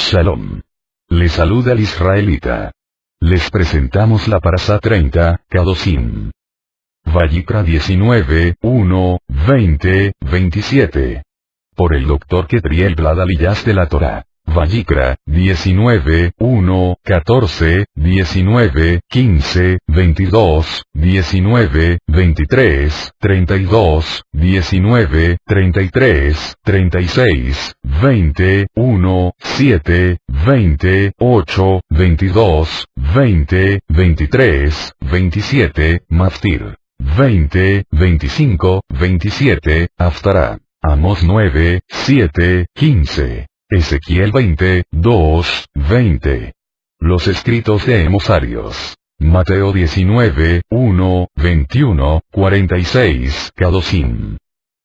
Shalom. Les saluda el israelita. Les presentamos la Parashá 30, Kedoshim. Vayikra 19, 1, 20, 27. Por el Dr. Ketriel Bladaliyas de la Torah. Vayikra, 19, 1, 14, 19, 15, 22, 19, 23, 32, 19, 33, 36, 20, 1, 7, 20, 8, 22, 20, 23, 27, Maftir. 20, 25, 27, Haftará. Amos 9, 7, 15. Ezequiel 20, 2, 20. Los escritos de emosarios. Mateo 19, 1, 21, 46. Kedoshim.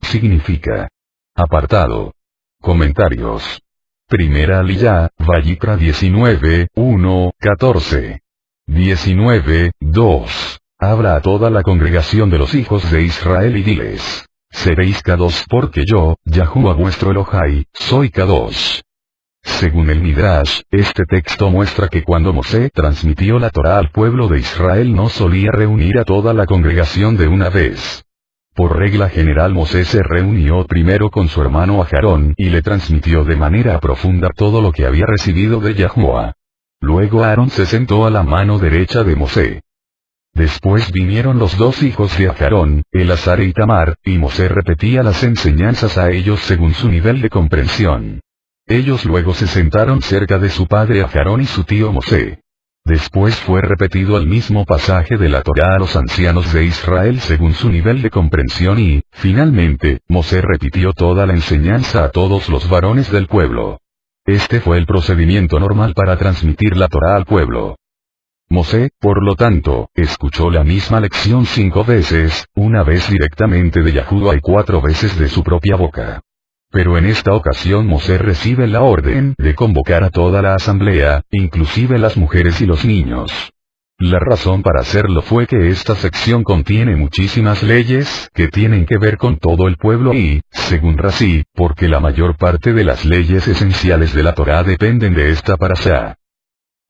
Significa. Apartado. Comentarios. Primera Aliyá, Vayikra 19, 1, 14. 19, 2. Habla a toda la congregación de los hijos de Israel y diles. Seréis Kadosh porque yo, Yahuwah vuestro Elohai, soy Kadosh. Según el Midrash, este texto muestra que cuando Mosé transmitió la Torá al pueblo de Israel no solía reunir a toda la congregación de una vez. Por regla general Mosé se reunió primero con su hermano Aarón y le transmitió de manera profunda todo lo que había recibido de Yahuwah. Luego Aarón se sentó a la mano derecha de Mosé. Después vinieron los dos hijos de Aarón, Elazar e Itamar, y Mosé repetía las enseñanzas a ellos según su nivel de comprensión. Ellos luego se sentaron cerca de su padre Aarón y su tío Mosé. Después fue repetido el mismo pasaje de la Torá a los ancianos de Israel según su nivel de comprensión y, finalmente, Mosé repitió toda la enseñanza a todos los varones del pueblo. Este fue el procedimiento normal para transmitir la Torá al pueblo. Mosé, por lo tanto, escuchó la misma lección 5 veces, una vez directamente de Yahuwah y 4 veces de su propia boca. Pero en esta ocasión Mosé recibe la orden de convocar a toda la asamblea, inclusive las mujeres y los niños. La razón para hacerlo fue que esta sección contiene muchísimas leyes que tienen que ver con todo el pueblo y, según Rashi, porque la mayor parte de las leyes esenciales de la Torá dependen de esta parashá.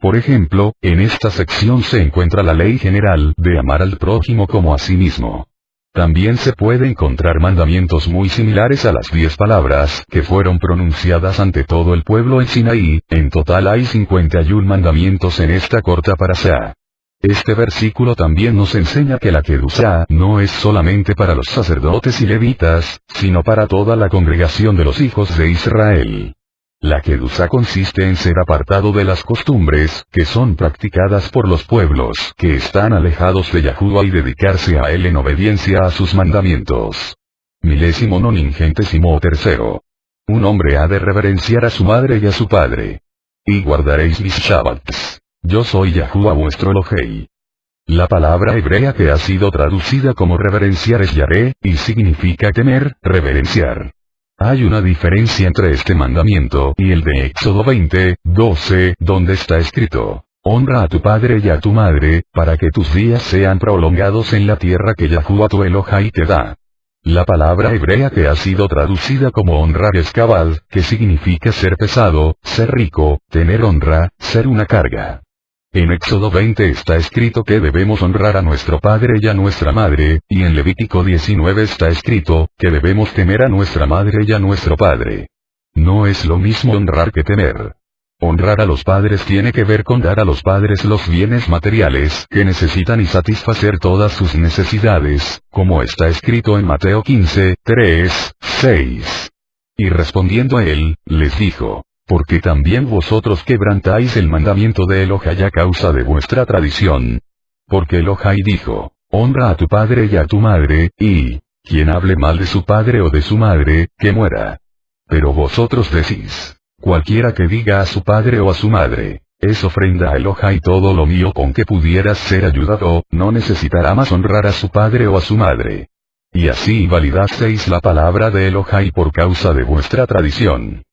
Por ejemplo, en esta sección se encuentra la ley general de amar al prójimo como a sí mismo. También se puede encontrar mandamientos muy similares a las 10 palabras que fueron pronunciadas ante todo el pueblo en Sinaí. En total hay 51 mandamientos en esta corta parashá. Este versículo también nos enseña que la Kedushá no es solamente para los sacerdotes y levitas, sino para toda la congregación de los hijos de Israel. La Kedushá consiste en ser apartado de las costumbres que son practicadas por los pueblos que están alejados de Yahuwah y dedicarse a él en obediencia a sus mandamientos. Milésimo noningentésimo tercero. Un hombre ha de reverenciar a su madre y a su padre. Y guardaréis mis Shabbats. Yo soy Yahuwah vuestro Elohei. La palabra hebrea que ha sido traducida como reverenciar es yaré, y significa temer, reverenciar. Hay una diferencia entre este mandamiento y el de Éxodo 20, 12, donde está escrito, honra a tu padre y a tu madre, para que tus días sean prolongados en la tierra que Yahuwah tu Elohai te da. La palabra hebrea que ha sido traducida como honrar es kabal, que significa ser pesado, ser rico, tener honra, ser una carga. En Éxodo 20 está escrito que debemos honrar a nuestro padre y a nuestra madre, y en Levítico 19 está escrito, que debemos temer a nuestra madre y a nuestro padre. No es lo mismo honrar que temer. Honrar a los padres tiene que ver con dar a los padres los bienes materiales que necesitan y satisfacer todas sus necesidades, como está escrito en Mateo 15, 3, 6. Y respondiendo a él, les dijo, porque también vosotros quebrantáis el mandamiento de Elohai a causa de vuestra tradición. Porque Elohai dijo, honra a tu padre y a tu madre, y, quien hable mal de su padre o de su madre, que muera. Pero vosotros decís, cualquiera que diga a su padre o a su madre, es ofrenda a Elohai todo lo mío con que pudieras ser ayudado, no necesitará más honrar a su padre o a su madre. Y así validasteis la palabra de Elohai por causa de vuestra tradición.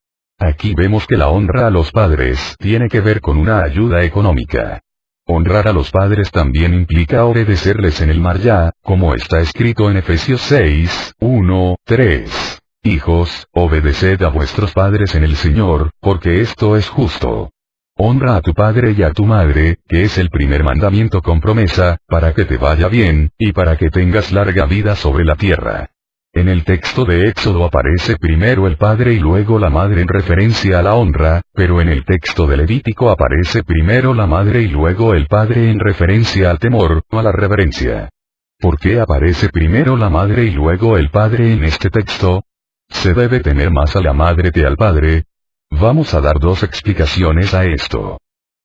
Aquí vemos que la honra a los padres tiene que ver con una ayuda económica. Honrar a los padres también implica obedecerles en el Marjá, como está escrito en Efesios 6, 1, 3. Hijos, obedeced a vuestros padres en el Señor, porque esto es justo. Honra a tu padre y a tu madre, que es el primer mandamiento con promesa, para que te vaya bien, y para que tengas larga vida sobre la tierra. En el texto de Éxodo aparece primero el padre y luego la madre en referencia a la honra, pero en el texto de Levítico aparece primero la madre y luego el padre en referencia al temor, o a la reverencia. ¿Por qué aparece primero la madre y luego el padre en este texto? ¿Se debe temer más a la madre que al padre? Vamos a dar dos explicaciones a esto.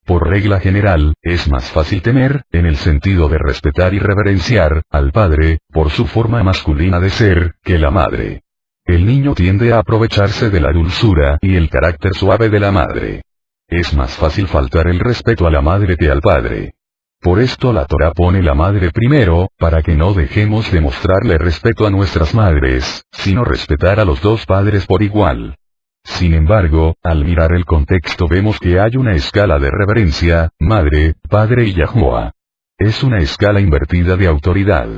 Por regla general, es más fácil temer, en el sentido de respetar y reverenciar, al padre, por su forma masculina de ser, que la madre. El niño tiende a aprovecharse de la dulzura y el carácter suave de la madre. Es más fácil faltar el respeto a la madre que al padre. Por esto la Torá pone la madre primero, para que no dejemos de mostrarle respeto a nuestras madres, sino respetar a los dos padres por igual. Sin embargo, al mirar el contexto vemos que hay una escala de reverencia, madre, padre y Yahuwah. Es una escala invertida de autoridad.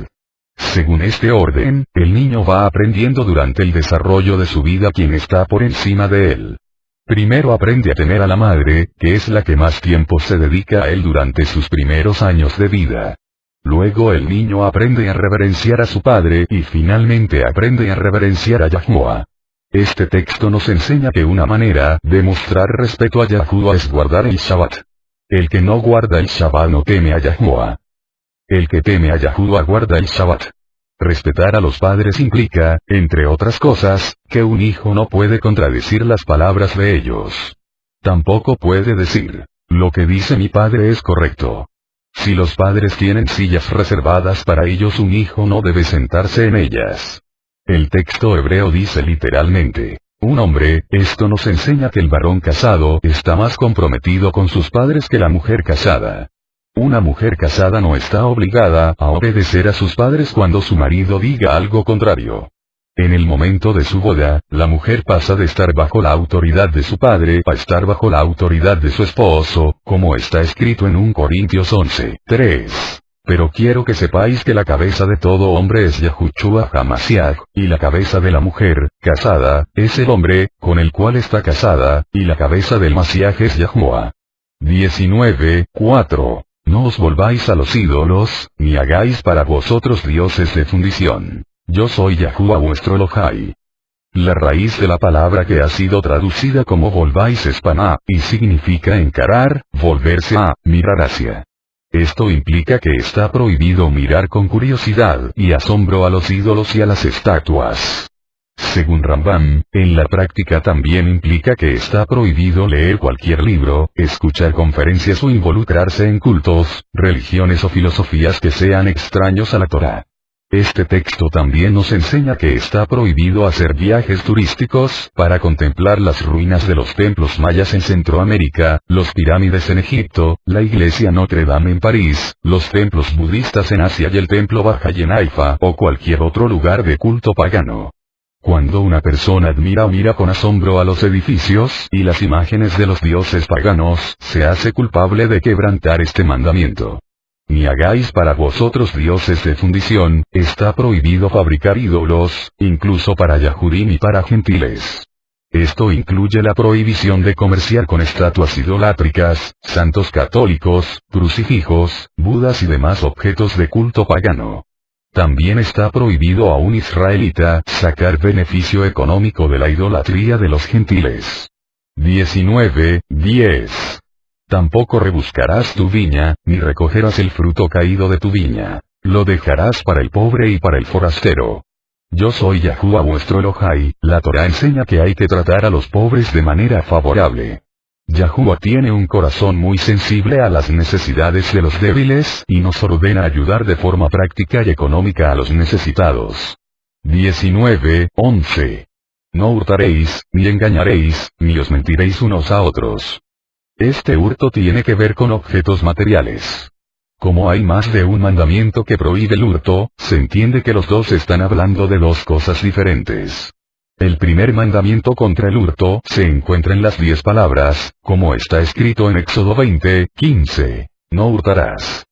Según este orden, el niño va aprendiendo durante el desarrollo de su vida quién está por encima de él. Primero aprende a temer a la madre, que es la que más tiempo se dedica a él durante sus primeros años de vida. Luego el niño aprende a reverenciar a su padre y finalmente aprende a reverenciar a Yahuwah. Este texto nos enseña que una manera de mostrar respeto a Yahuwah es guardar el Shabbat. El que no guarda el Shabbat no teme a Yahuwah. El que teme a Yahuwah guarda el Shabbat. Respetar a los padres implica, entre otras cosas, que un hijo no puede contradecir las palabras de ellos. Tampoco puede decir, lo que dice mi padre es correcto. Si los padres tienen sillas reservadas para ellos, un hijo no debe sentarse en ellas. El texto hebreo dice literalmente, un hombre. Esto nos enseña que el varón casado está más comprometido con sus padres que la mujer casada. Una mujer casada no está obligada a obedecer a sus padres cuando su marido diga algo contrario. En el momento de su boda, la mujer pasa de estar bajo la autoridad de su padre a estar bajo la autoridad de su esposo, como está escrito en 1 Corintios 11:3. Pero quiero que sepáis que la cabeza de todo hombre es Yahushua HaMashiach, y la cabeza de la mujer, casada, es el hombre, con el cual está casada, y la cabeza del Mashiach es Yahuwah. 19:4. No os volváis a los ídolos, ni hagáis para vosotros dioses de fundición. Yo soy Yahuwah vuestro Elohai. La raíz de la palabra que ha sido traducida como volváis es paná, y significa encarar, volverse a, mirar hacia. Esto implica que está prohibido mirar con curiosidad y asombro a los ídolos y a las estatuas. Según Rambam, en la práctica también implica que está prohibido leer cualquier libro, escuchar conferencias o involucrarse en cultos, religiones o filosofías que sean extraños a la Torá. Este texto también nos enseña que está prohibido hacer viajes turísticos para contemplar las ruinas de los templos mayas en Centroamérica, los pirámides en Egipto, la iglesia Notre Dame en París, los templos budistas en Asia y el templo Bahá'í en Haifa o cualquier otro lugar de culto pagano. Cuando una persona admira o mira con asombro a los edificios y las imágenes de los dioses paganos, se hace culpable de quebrantar este mandamiento. Ni hagáis para vosotros dioses de fundición. Está prohibido fabricar ídolos, incluso para Yahudim y para gentiles. Esto incluye la prohibición de comerciar con estatuas idolátricas, santos católicos, crucifijos, budas y demás objetos de culto pagano. También está prohibido a un israelita sacar beneficio económico de la idolatría de los gentiles. 19:10. Tampoco rebuscarás tu viña, ni recogerás el fruto caído de tu viña. Lo dejarás para el pobre y para el forastero. Yo soy Yahuwah vuestro Elohai. La Torá enseña que hay que tratar a los pobres de manera favorable. Yahuwah tiene un corazón muy sensible a las necesidades de los débiles y nos ordena ayudar de forma práctica y económica a los necesitados. 19:11. No hurtaréis, ni engañaréis, ni os mentiréis unos a otros. Este hurto tiene que ver con objetos materiales. Como hay más de un mandamiento que prohíbe el hurto, se entiende que los dos están hablando de dos cosas diferentes. El primer mandamiento contra el hurto se encuentra en las 10 palabras, como está escrito en Éxodo 20:15. No hurtarás.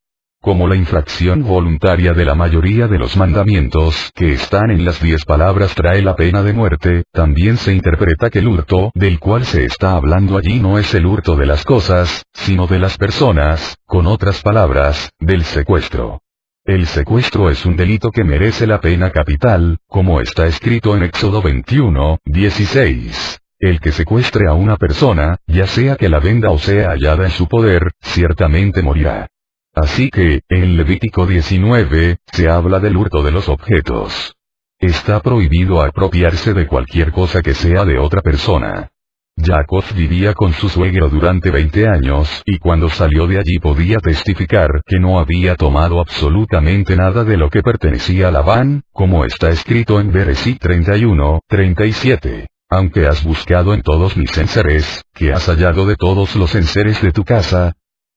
Como la infracción voluntaria de la mayoría de los mandamientos que están en las 10 palabras trae la pena de muerte, también se interpreta que el hurto del cual se está hablando allí no es el hurto de las cosas, sino de las personas, con otras palabras, del secuestro. El secuestro es un delito que merece la pena capital, como está escrito en Éxodo 21:16. El que secuestre a una persona, ya sea que la venda o sea hallada en su poder, ciertamente morirá. Así que, en Levítico 19, se habla del hurto de los objetos. Está prohibido apropiarse de cualquier cosa que sea de otra persona. Jacob vivía con su suegro durante 20 años y cuando salió de allí podía testificar que no había tomado absolutamente nada de lo que pertenecía a Labán, como está escrito en Bereshit 31:37. Aunque has buscado en todos mis enseres, que has hallado de todos los enseres de tu casa,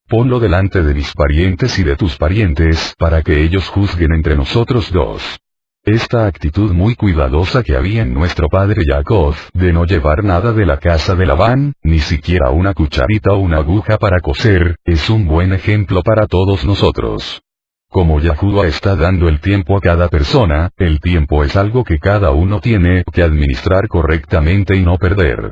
ponlo delante de mis parientes y de tus parientes, para que ellos juzguen entre nosotros dos. Esta actitud muy cuidadosa que había en nuestro padre Jacob, de no llevar nada de la casa de Labán, ni siquiera una cucharita o una aguja para coser, es un buen ejemplo para todos nosotros. Como Yahuwah está dando el tiempo a cada persona, el tiempo es algo que cada uno tiene que administrar correctamente y no perder.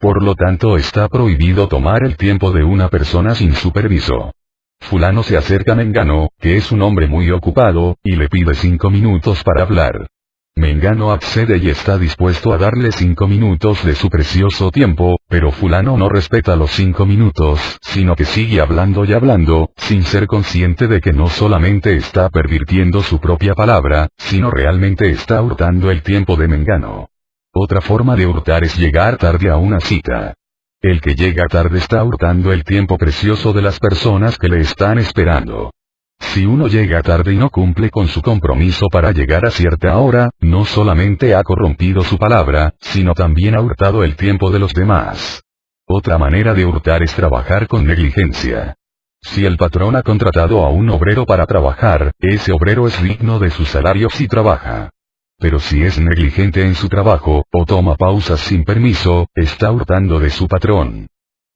Por lo tanto está prohibido tomar el tiempo de una persona sin su permiso. Fulano se acerca a Mengano, que es un hombre muy ocupado, y le pide 5 minutos para hablar. Mengano accede y está dispuesto a darle 5 minutos de su precioso tiempo, pero fulano no respeta los 5 minutos, sino que sigue hablando y hablando, sin ser consciente de que no solamente está pervirtiendo su propia palabra, sino realmente está hurtando el tiempo de Mengano. Otra forma de hurtar es llegar tarde a una cita. El que llega tarde está hurtando el tiempo precioso de las personas que le están esperando. Si uno llega tarde y no cumple con su compromiso para llegar a cierta hora, no solamente ha corrompido su palabra, sino también ha hurtado el tiempo de los demás. Otra manera de hurtar es trabajar con negligencia. Si el patrón ha contratado a un obrero para trabajar, ese obrero es digno de su salario si trabaja. Pero si es negligente en su trabajo, o toma pausas sin permiso, está hurtando de su patrón.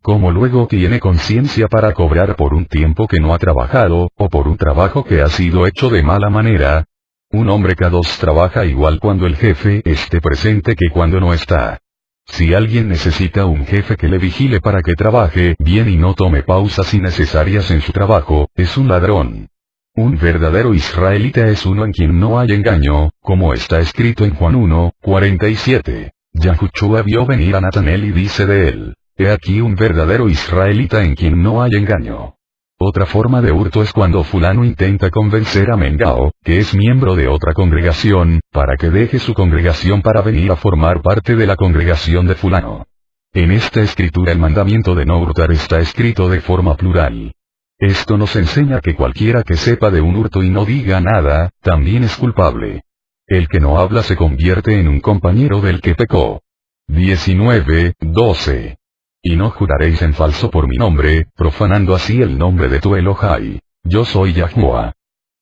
Como luego tiene conciencia para cobrar por un tiempo que no ha trabajado, o por un trabajo que ha sido hecho de mala manera. Un hombre K2 trabaja igual cuando el jefe esté presente que cuando no está. Si alguien necesita un jefe que le vigile para que trabaje bien y no tome pausas innecesarias en su trabajo, es un ladrón. Un verdadero israelita es uno en quien no hay engaño, como está escrito en Juan 1:47. Yahushua vio venir a Natanael y dice de él: He aquí un verdadero israelita en quien no hay engaño. Otra forma de hurto es cuando fulano intenta convencer a Mengao, que es miembro de otra congregación, para que deje su congregación para venir a formar parte de la congregación de fulano. En esta escritura el mandamiento de no hurtar está escrito de forma plural. Esto nos enseña que cualquiera que sepa de un hurto y no diga nada, también es culpable. El que no habla se convierte en un compañero del que pecó. 19:12. Y no juraréis en falso por mi nombre, profanando así el nombre de tu Elohai. Yo soy Yahuwah.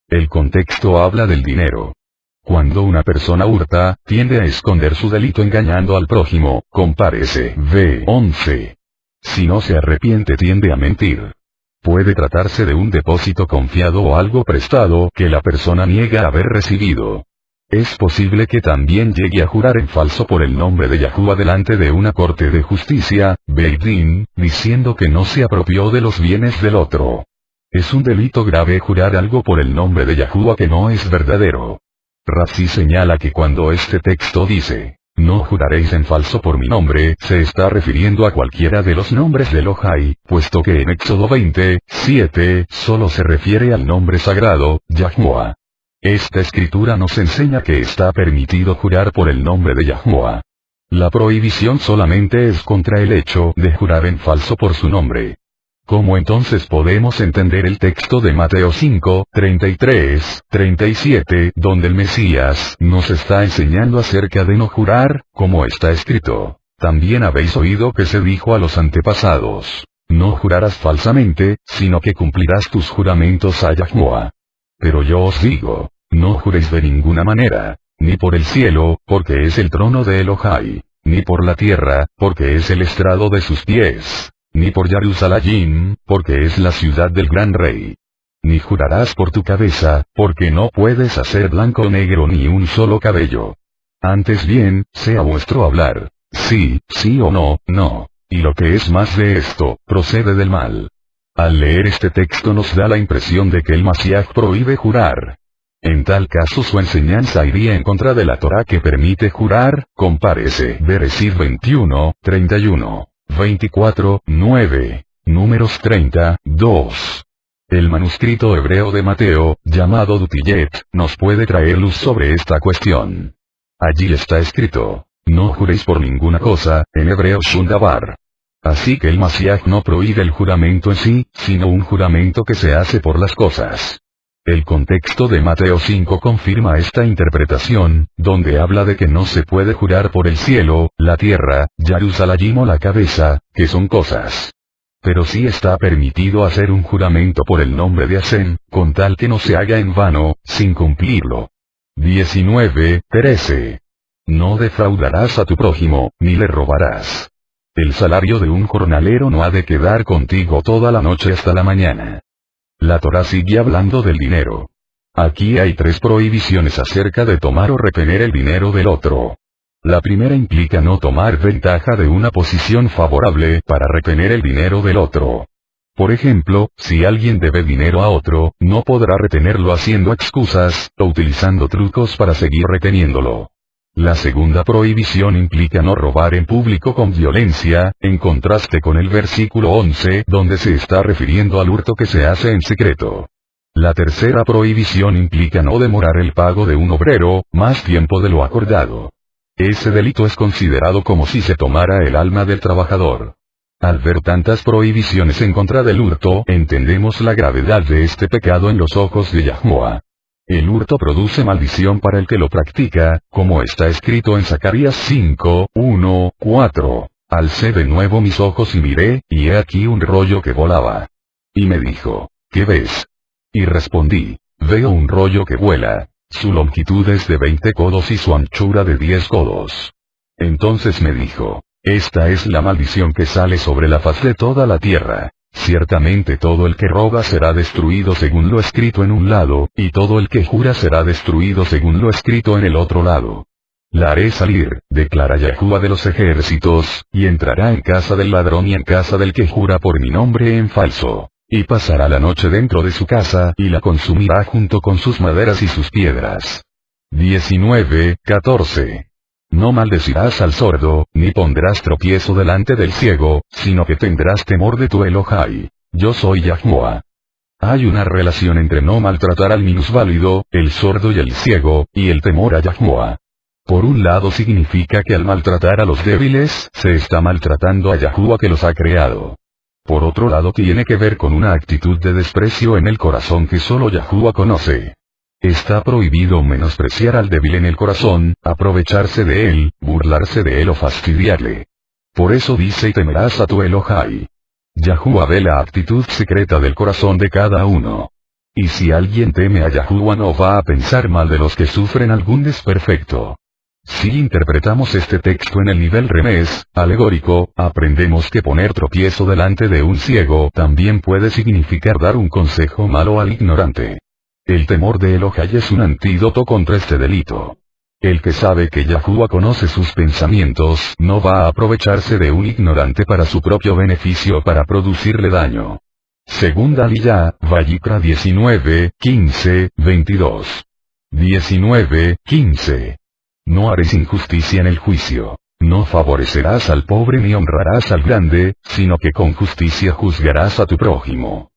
El contexto habla del dinero. Cuando una persona hurta, tiende a esconder su delito engañando al prójimo, compárese v11. Si no se arrepiente tiende a mentir. Puede tratarse de un depósito confiado o algo prestado que la persona niega haber recibido. Es posible que también llegue a jurar en falso por el nombre de Yahuwah delante de una corte de justicia, Beit Din, diciendo que no se apropió de los bienes del otro. Es un delito grave jurar algo por el nombre de Yahuwah que no es verdadero. Rashi señala que cuando este texto dice: no juraréis en falso por mi nombre, se está refiriendo a cualquiera de los nombres de Elohai, puesto que en Éxodo 20:7 solo se refiere al nombre sagrado, Yahuwah. Esta escritura nos enseña que está permitido jurar por el nombre de Yahuwah. La prohibición solamente es contra el hecho de jurar en falso por su nombre. ¿Cómo entonces podemos entender el texto de Mateo 5:33-37, donde el Mesías nos está enseñando acerca de no jurar, como está escrito? También habéis oído que se dijo a los antepasados: no jurarás falsamente, sino que cumplirás tus juramentos a Yahuwah. Pero yo os digo, no juréis de ninguna manera, ni por el cielo, porque es el trono de Elohai, ni por la tierra, porque es el estrado de sus pies, ni por Jerusalén, porque es la ciudad del gran rey. ni jurarás por tu cabeza, porque no puedes hacer blanco o negro ni un solo cabello. Antes bien, sea vuestro hablar, sí, sí o no, no, y lo que es más de esto, procede del mal. Al leer este texto nos da la impresión de que el Mashiach prohíbe jurar. En tal caso su enseñanza iría en contra de la Torá que permite jurar, compárese Bereshit 21, 31, 24, 9, Números 30, 2. El manuscrito hebreo de Mateo, llamado Dutillet, nos puede traer luz sobre esta cuestión. Allí está escrito, no juréis por ninguna cosa, en hebreo shum davar. Así que el Mashiach no prohíbe el juramento en sí, sino un juramento que se hace por las cosas. El contexto de Mateo 5 confirma esta interpretación, donde habla de que no se puede jurar por el cielo, la tierra, Jerusalén o la cabeza, que son cosas. Pero sí está permitido hacer un juramento por el nombre de Hashem, con tal que no se haga en vano, sin cumplirlo. 19:13. No defraudarás a tu prójimo, ni le robarás. El salario de un jornalero no ha de quedar contigo toda la noche hasta la mañana. La Torá sigue hablando del dinero. Aquí hay 3 prohibiciones acerca de tomar o retener el dinero del otro. La primera implica no tomar ventaja de una posición favorable para retener el dinero del otro. Por ejemplo, si alguien debe dinero a otro, no podrá retenerlo haciendo excusas, o utilizando trucos para seguir reteniéndolo. La segunda prohibición implica no robar en público con violencia, en contraste con el versículo 11 donde se está refiriendo al hurto que se hace en secreto. La tercera prohibición implica no demorar el pago de un obrero, más tiempo de lo acordado. Ese delito es considerado como si se tomara el alma del trabajador. Al ver tantas prohibiciones en contra del hurto, entendemos la gravedad de este pecado en los ojos de Yahuwah. El hurto produce maldición para el que lo practica, como está escrito en Zacarías 5, 1, 4. Alcé de nuevo mis ojos y miré, y he aquí un rollo que volaba. Y me dijo, ¿qué ves? Y respondí, veo un rollo que vuela. Su longitud es de 20 codos y su anchura de 10 codos. Entonces me dijo, esta es la maldición que sale sobre la faz de toda la tierra. Ciertamente todo el que roba será destruido según lo escrito en un lado, y todo el que jura será destruido según lo escrito en el otro lado. La haré salir, declara Yahuwah de los ejércitos, y entrará en casa del ladrón y en casa del que jura por mi nombre en falso. Y pasará la noche dentro de su casa y la consumirá junto con sus maderas y sus piedras. 19:14. No maldecirás al sordo, ni pondrás tropiezo delante del ciego, sino que tendrás temor de tu Elohai. Yo soy Yahuwah. Hay una relación entre no maltratar al minusválido, el sordo y el ciego, y el temor a Yahuwah. Por un lado significa que al maltratar a los débiles, se está maltratando a Yahuwah que los ha creado. Por otro lado tiene que ver con una actitud de desprecio en el corazón que solo Yahuwah conoce. Está prohibido menospreciar al débil en el corazón, aprovecharse de él, burlarse de él o fastidiarle. Por eso dice y temerás a tu Elohai. Yahuwah ve la actitud secreta del corazón de cada uno. Y si alguien teme a Yahuwah no va a pensar mal de los que sufren algún desperfecto. Si interpretamos este texto en el nivel remés, alegórico, aprendemos que poner tropiezo delante de un ciego también puede significar dar un consejo malo al ignorante. El temor de Elohai es un antídoto contra este delito. El que sabe que Yahuwah conoce sus pensamientos no va a aprovecharse de un ignorante para su propio beneficio para producirle daño. Segunda Aliyah, Vayikra 19, 15, 22. 19:15. No haréis injusticia en el juicio. No favorecerás al pobre ni honrarás al grande, sino que con justicia juzgarás a tu prójimo.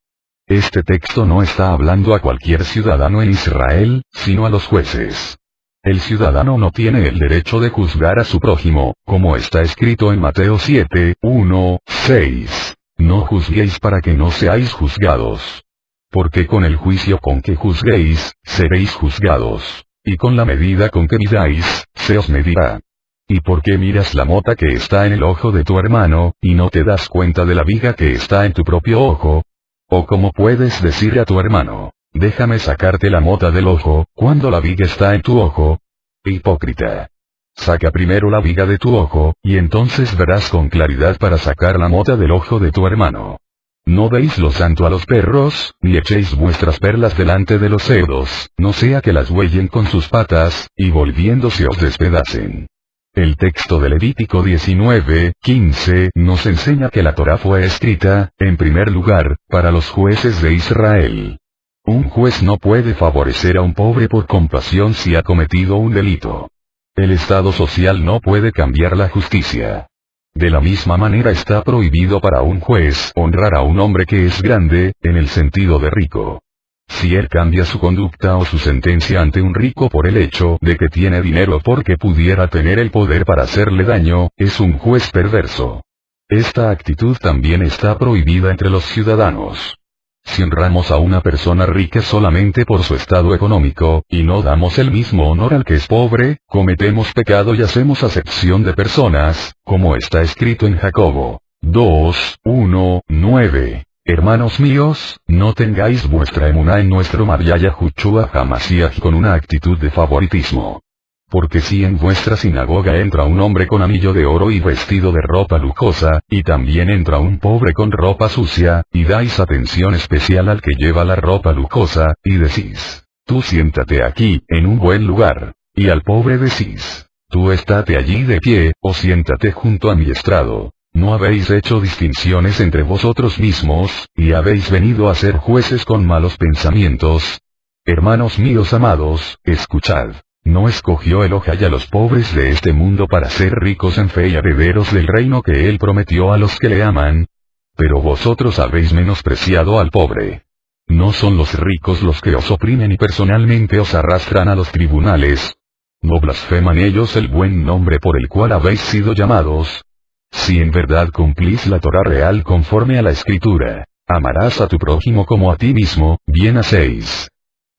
Este texto no está hablando a cualquier ciudadano en Israel, sino a los jueces. El ciudadano no tiene el derecho de juzgar a su prójimo, como está escrito en Mateo 7, 1, 6. No juzguéis para que no seáis juzgados. Porque con el juicio con que juzguéis, seréis juzgados. Y con la medida con que midáis, se os medirá. ¿Y por qué miras la mota que está en el ojo de tu hermano, y no te das cuenta de la viga que está en tu propio ojo? ¿O cómo puedes decir a tu hermano, déjame sacarte la mota del ojo, cuando la viga está en tu ojo? Hipócrita. Saca primero la viga de tu ojo, y entonces verás con claridad para sacar la mota del ojo de tu hermano. No deis lo santo a los perros, ni echéis vuestras perlas delante de los cerdos, no sea que las huellen con sus patas, y volviéndose os despedacen. El texto de Levítico 19:15 nos enseña que la Torá fue escrita, en primer lugar, para los jueces de Israel. Un juez no puede favorecer a un pobre por compasión si ha cometido un delito. El Estado social no puede cambiar la justicia. De la misma manera está prohibido para un juez honrar a un hombre que es grande, en el sentido de rico. Si él cambia su conducta o su sentencia ante un rico por el hecho de que tiene dinero porque pudiera tener el poder para hacerle daño, es un juez perverso. Esta actitud también está prohibida entre los ciudadanos. Si honramos a una persona rica solamente por su estado económico, y no damos el mismo honor al que es pobre, cometemos pecado y hacemos acepción de personas, como está escrito en Jacobo 2:1-9. Hermanos míos, no tengáis vuestra emuná en nuestro Maryaya Juchua Hamasiach con una actitud de favoritismo. Porque si en vuestra sinagoga entra un hombre con anillo de oro y vestido de ropa lujosa, y también entra un pobre con ropa sucia, y dais atención especial al que lleva la ropa lujosa, y decís, tú siéntate aquí, en un buen lugar, y al pobre decís, tú estate allí de pie, o siéntate junto a mi estrado. ¿No habéis hecho distinciones entre vosotros mismos, y habéis venido a ser jueces con malos pensamientos? Hermanos míos amados, escuchad. ¿No escogió Elohai a los pobres de este mundo para ser ricos en fe y herederos del reino que él prometió a los que le aman? Pero vosotros habéis menospreciado al pobre. ¿No son los ricos los que os oprimen y personalmente os arrastran a los tribunales? ¿No blasfeman ellos el buen nombre por el cual habéis sido llamados? Si en verdad cumplís la Torá real conforme a la Escritura, amarás a tu prójimo como a ti mismo, bien hacéis.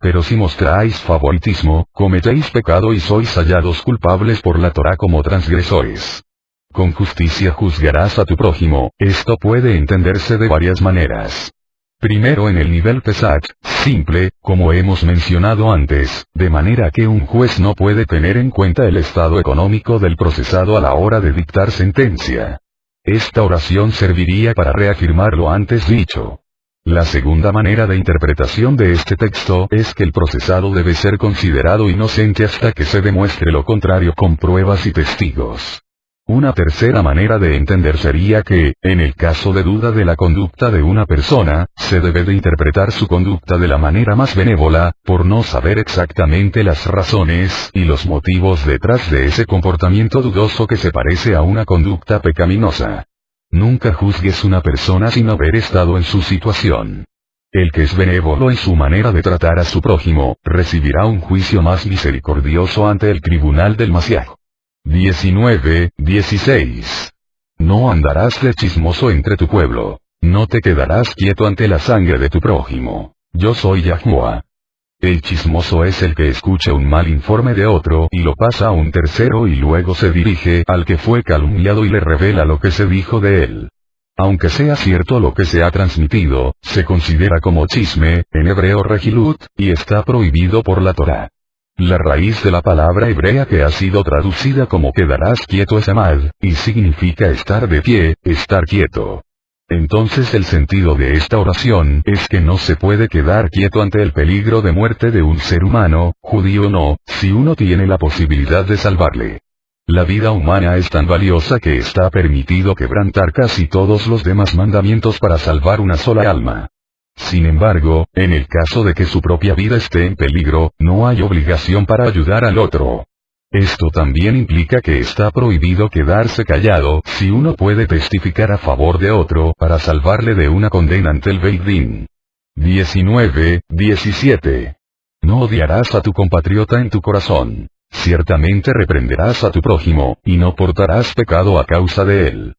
Pero si mostráis favoritismo, cometéis pecado y sois hallados culpables por la Torá como transgresores. Con justicia juzgarás a tu prójimo, esto puede entenderse de varias maneras. Primero en el nivel pesach, simple, como hemos mencionado antes, de manera que un juez no puede tener en cuenta el estado económico del procesado a la hora de dictar sentencia. Esta oración serviría para reafirmar lo antes dicho. La segunda manera de interpretación de este texto es que el procesado debe ser considerado inocente hasta que se demuestre lo contrario con pruebas y testigos. Una tercera manera de entender sería que, en el caso de duda de la conducta de una persona, se debe de interpretar su conducta de la manera más benévola, por no saber exactamente las razones y los motivos detrás de ese comportamiento dudoso que se parece a una conducta pecaminosa. Nunca juzgues una persona sin haber estado en su situación. El que es benévolo en su manera de tratar a su prójimo, recibirá un juicio más misericordioso ante el tribunal del Mashiach. 19:16. No andarás de chismoso entre tu pueblo. No te quedarás quieto ante la sangre de tu prójimo. Yo soy Yahuwah. El chismoso es el que escucha un mal informe de otro y lo pasa a un tercero y luego se dirige al que fue calumniado y le revela lo que se dijo de él. Aunque sea cierto lo que se ha transmitido, se considera como chisme, en hebreo regilut, y está prohibido por la Torá. La raíz de la palabra hebrea que ha sido traducida como quedarás quieto es amad, y significa estar de pie, estar quieto. Entonces el sentido de esta oración es que no se puede quedar quieto ante el peligro de muerte de un ser humano, judío o no, si uno tiene la posibilidad de salvarle. La vida humana es tan valiosa que está permitido quebrantar casi todos los demás mandamientos para salvar una sola alma. Sin embargo, en el caso de que su propia vida esté en peligro, no hay obligación para ayudar al otro. Esto también implica que está prohibido quedarse callado si uno puede testificar a favor de otro para salvarle de una condena ante el Beit Din. 19:17. No odiarás a tu compatriota en tu corazón. Ciertamente reprenderás a tu prójimo, y no portarás pecado a causa de él.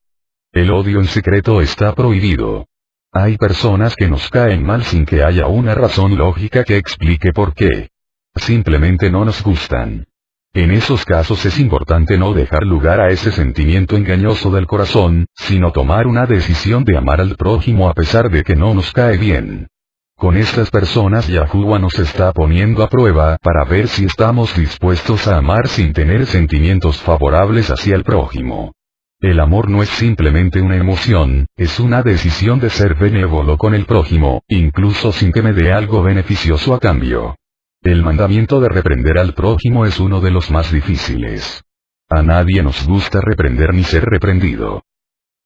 El odio en secreto está prohibido. Hay personas que nos caen mal sin que haya una razón lógica que explique por qué. Simplemente no nos gustan. En esos casos es importante no dejar lugar a ese sentimiento engañoso del corazón, sino tomar una decisión de amar al prójimo a pesar de que no nos cae bien. Con estas personas Yahuwah nos está poniendo a prueba para ver si estamos dispuestos a amar sin tener sentimientos favorables hacia el prójimo. El amor no es simplemente una emoción, es una decisión de ser benévolo con el prójimo, incluso sin que me dé algo beneficioso a cambio. El mandamiento de reprender al prójimo es uno de los más difíciles. A nadie nos gusta reprender ni ser reprendido.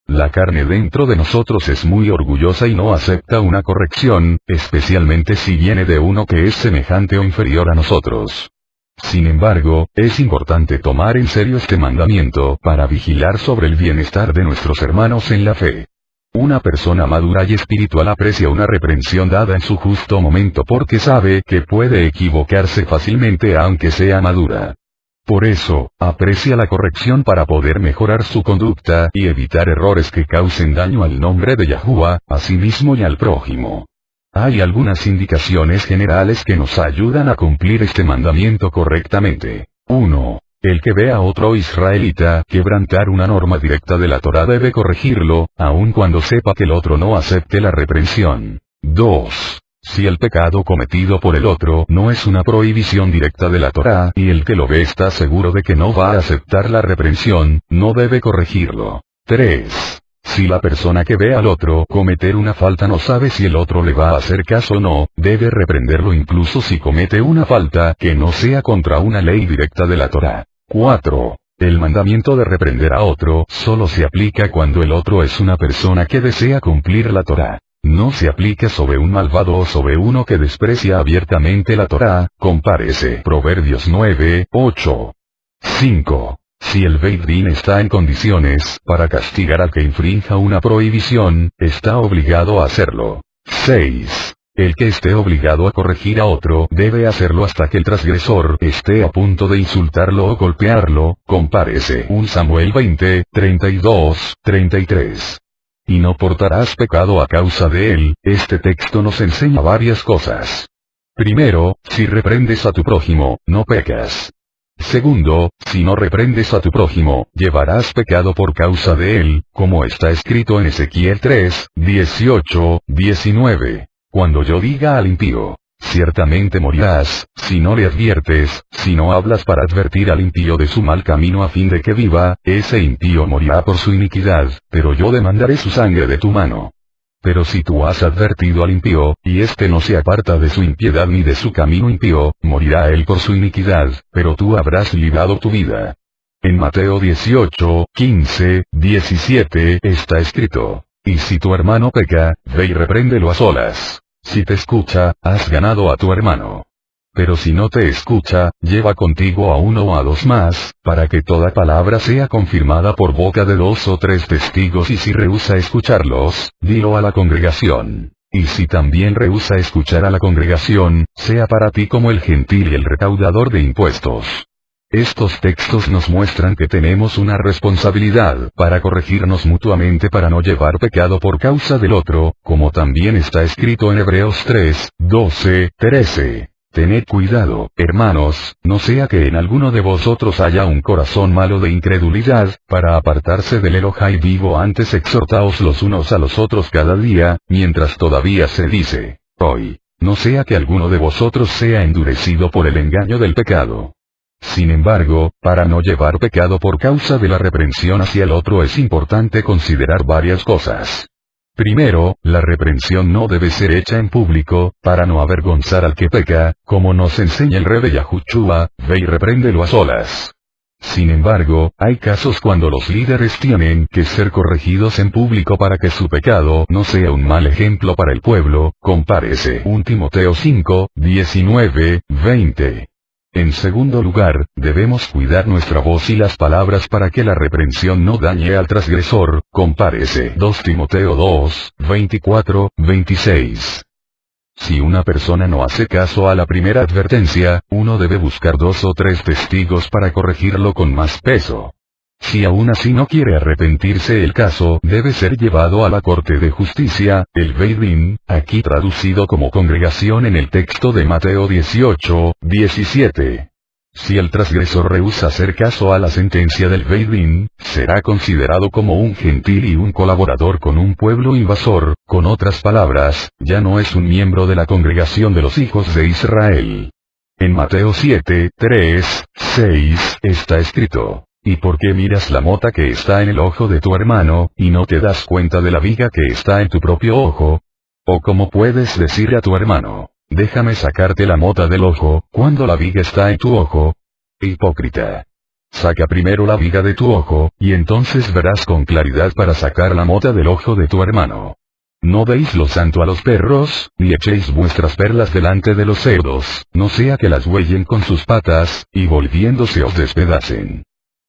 La carne dentro de nosotros es muy orgullosa y no acepta una corrección, especialmente si viene de uno que es semejante o inferior a nosotros. Sin embargo, es importante tomar en serio este mandamiento para vigilar sobre el bienestar de nuestros hermanos en la fe. Una persona madura y espiritual aprecia una reprensión dada en su justo momento porque sabe que puede equivocarse fácilmente aunque sea madura. Por eso, aprecia la corrección para poder mejorar su conducta y evitar errores que causen daño al nombre de Yahuwah, a sí mismo y al prójimo. Hay algunas indicaciones generales que nos ayudan a cumplir este mandamiento correctamente. 1. El que ve a otro israelita quebrantar una norma directa de la Torá debe corregirlo, aun cuando sepa que el otro no acepte la reprensión. 2. Si el pecado cometido por el otro no es una prohibición directa de la Torá y el que lo ve está seguro de que no va a aceptar la reprensión, no debe corregirlo. 3. Si la persona que ve al otro cometer una falta no sabe si el otro le va a hacer caso o no, debe reprenderlo incluso si comete una falta que no sea contra una ley directa de la Torá. 4. El mandamiento de reprender a otro solo se aplica cuando el otro es una persona que desea cumplir la Torá. No se aplica sobre un malvado o sobre uno que desprecia abiertamente la Torá, compárese Proverbios 9:8. 5. Si el Beit Din está en condiciones para castigar al que infrinja una prohibición, está obligado a hacerlo. 6. El que esté obligado a corregir a otro debe hacerlo hasta que el transgresor esté a punto de insultarlo o golpearlo, compárese 1 Samuel 20:32-33. Y no portarás pecado a causa de él. Este texto nos enseña varias cosas. Primero, si reprendes a tu prójimo, no pecas. Segundo, si no reprendes a tu prójimo, llevarás pecado por causa de él, como está escrito en Ezequiel 3:18-19. Cuando yo diga al impío, ciertamente morirás, si no le adviertes, si no hablas para advertir al impío de su mal camino a fin de que viva, ese impío morirá por su iniquidad, pero yo demandaré su sangre de tu mano. Pero si tú has advertido al impío, y éste no se aparta de su impiedad ni de su camino impío, morirá él por su iniquidad, pero tú habrás librado tu vida. En Mateo 18:15-17 está escrito, y si tu hermano peca, ve y repréndelo a solas. Si te escucha, has ganado a tu hermano. Pero si no te escucha, lleva contigo a uno o a dos más, para que toda palabra sea confirmada por boca de 2 o 3 testigos y si rehúsa escucharlos, dilo a la congregación. Y si también rehúsa escuchar a la congregación, sea para ti como el gentil y el recaudador de impuestos. Estos textos nos muestran que tenemos una responsabilidad para corregirnos mutuamente para no llevar pecado por causa del otro, como también está escrito en Hebreos 3:12-13. Tened cuidado, hermanos, no sea que en alguno de vosotros haya un corazón malo de incredulidad, para apartarse del Elohai vivo. Antes exhortaos los unos a los otros cada día, mientras todavía se dice, hoy, no sea que alguno de vosotros sea endurecido por el engaño del pecado. Sin embargo, para no llevar pecado por causa de la reprensión hacia el otro es importante considerar varias cosas. Primero, la reprensión no debe ser hecha en público, para no avergonzar al que peca, como nos enseña el Rebbe Yahushua, ve y repréndelo a solas. Sin embargo, hay casos cuando los líderes tienen que ser corregidos en público para que su pecado no sea un mal ejemplo para el pueblo, compárese 1 Timoteo 5:19-20. En segundo lugar, debemos cuidar nuestra voz y las palabras para que la reprensión no dañe al transgresor, compárese 2 Timoteo 2:24-26. Si una persona no hace caso a la primera advertencia, uno debe buscar 2 o 3 testigos para corregirlo con más peso. Si aún así no quiere arrepentirse, el caso debe ser llevado a la Corte de Justicia, el Beit Din, aquí traducido como congregación en el texto de Mateo 18:17. Si el transgresor rehúsa hacer caso a la sentencia del Beit Din, será considerado como un gentil y un colaborador con un pueblo invasor, con otras palabras, ya no es un miembro de la congregación de los hijos de Israel. En Mateo 7:3-6 está escrito, ¿Y por qué miras la mota que está en el ojo de tu hermano, y no te das cuenta de la viga que está en tu propio ojo? ¿O cómo puedes decir a tu hermano, déjame sacarte la mota del ojo, cuando la viga está en tu ojo? Hipócrita. Saca primero la viga de tu ojo, y entonces verás con claridad para sacar la mota del ojo de tu hermano. No deis lo santo a los perros, ni echéis vuestras perlas delante de los cerdos, no sea que las huellen con sus patas, y volviéndose os despedacen.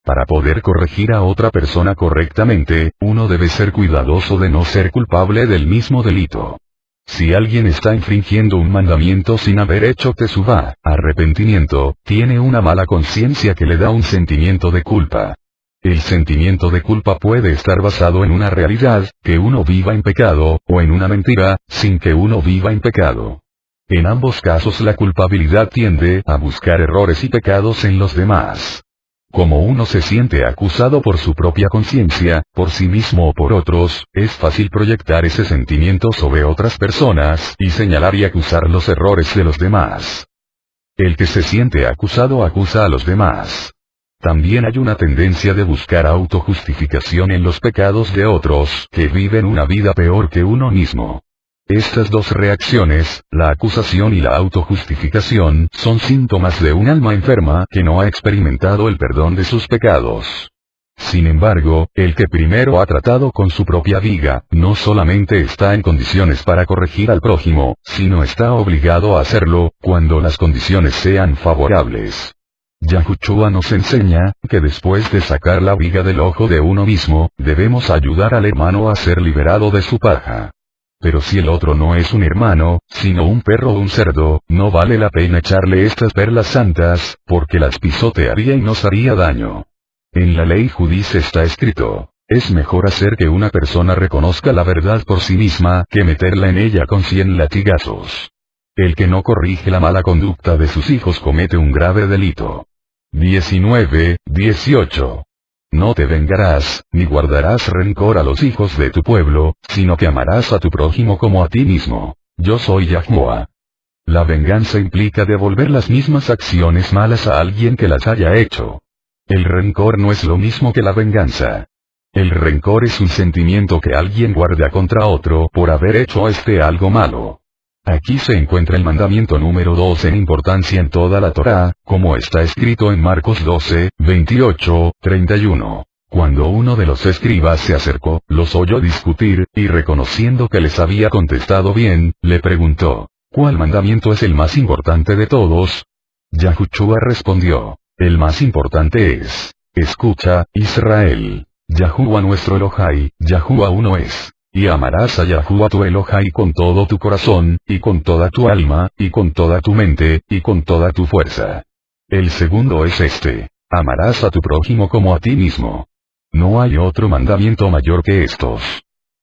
Para poder corregir a otra persona correctamente, uno debe ser cuidadoso de no ser culpable del mismo delito. Si alguien está infringiendo un mandamiento sin haber hecho tesubá, arrepentimiento, tiene una mala conciencia que le da un sentimiento de culpa. El sentimiento de culpa puede estar basado en una realidad, que uno viva en pecado, o en una mentira, sin que uno viva en pecado. En ambos casos la culpabilidad tiende a buscar errores y pecados en los demás. Como uno se siente acusado por su propia conciencia, por sí mismo o por otros, es fácil proyectar ese sentimiento sobre otras personas, y señalar y acusar los errores de los demás. El que se siente acusado acusa a los demás. También hay una tendencia de buscar autojustificación en los pecados de otros, que viven una vida peor que uno mismo. Estas dos reacciones, la acusación y la autojustificación, son síntomas de un alma enferma que no ha experimentado el perdón de sus pecados. Sin embargo, el que primero ha tratado con su propia viga, no solamente está en condiciones para corregir al prójimo, sino está obligado a hacerlo, cuando las condiciones sean favorables. Yahushua nos enseña, que después de sacar la viga del ojo de uno mismo, debemos ayudar al hermano a ser liberado de su paja. Pero si el otro no es un hermano, sino un perro o un cerdo, no vale la pena echarle estas perlas santas, porque las pisotearía y nos haría daño. En la ley judía está escrito, es mejor hacer que una persona reconozca la verdad por sí misma que meterla en ella con 100 latigazos. El que no corrige la mala conducta de sus hijos comete un grave delito. 19:18. No te vengarás, ni guardarás rencor a los hijos de tu pueblo, sino que amarás a tu prójimo como a ti mismo. Yo soy Yahuwah. La venganza implica devolver las mismas acciones malas a alguien que las haya hecho. El rencor no es lo mismo que la venganza. El rencor es un sentimiento que alguien guarda contra otro por haber hecho algo malo. Aquí se encuentra el mandamiento número 2 en importancia en toda la Torá, como está escrito en Marcos 12:28-31. Cuando uno de los escribas se acercó, los oyó discutir, y reconociendo que les había contestado bien, le preguntó, ¿cuál mandamiento es el más importante de todos? Yahushua respondió, el más importante es, escucha, Israel, Yahuwah nuestro Elohai, Yahuwah uno es. Y amarás a Yahuwah tu Elohai con todo tu corazón, y con toda tu alma, y con toda tu mente, y con toda tu fuerza. El segundo es este, amarás a tu prójimo como a ti mismo. No hay otro mandamiento mayor que estos.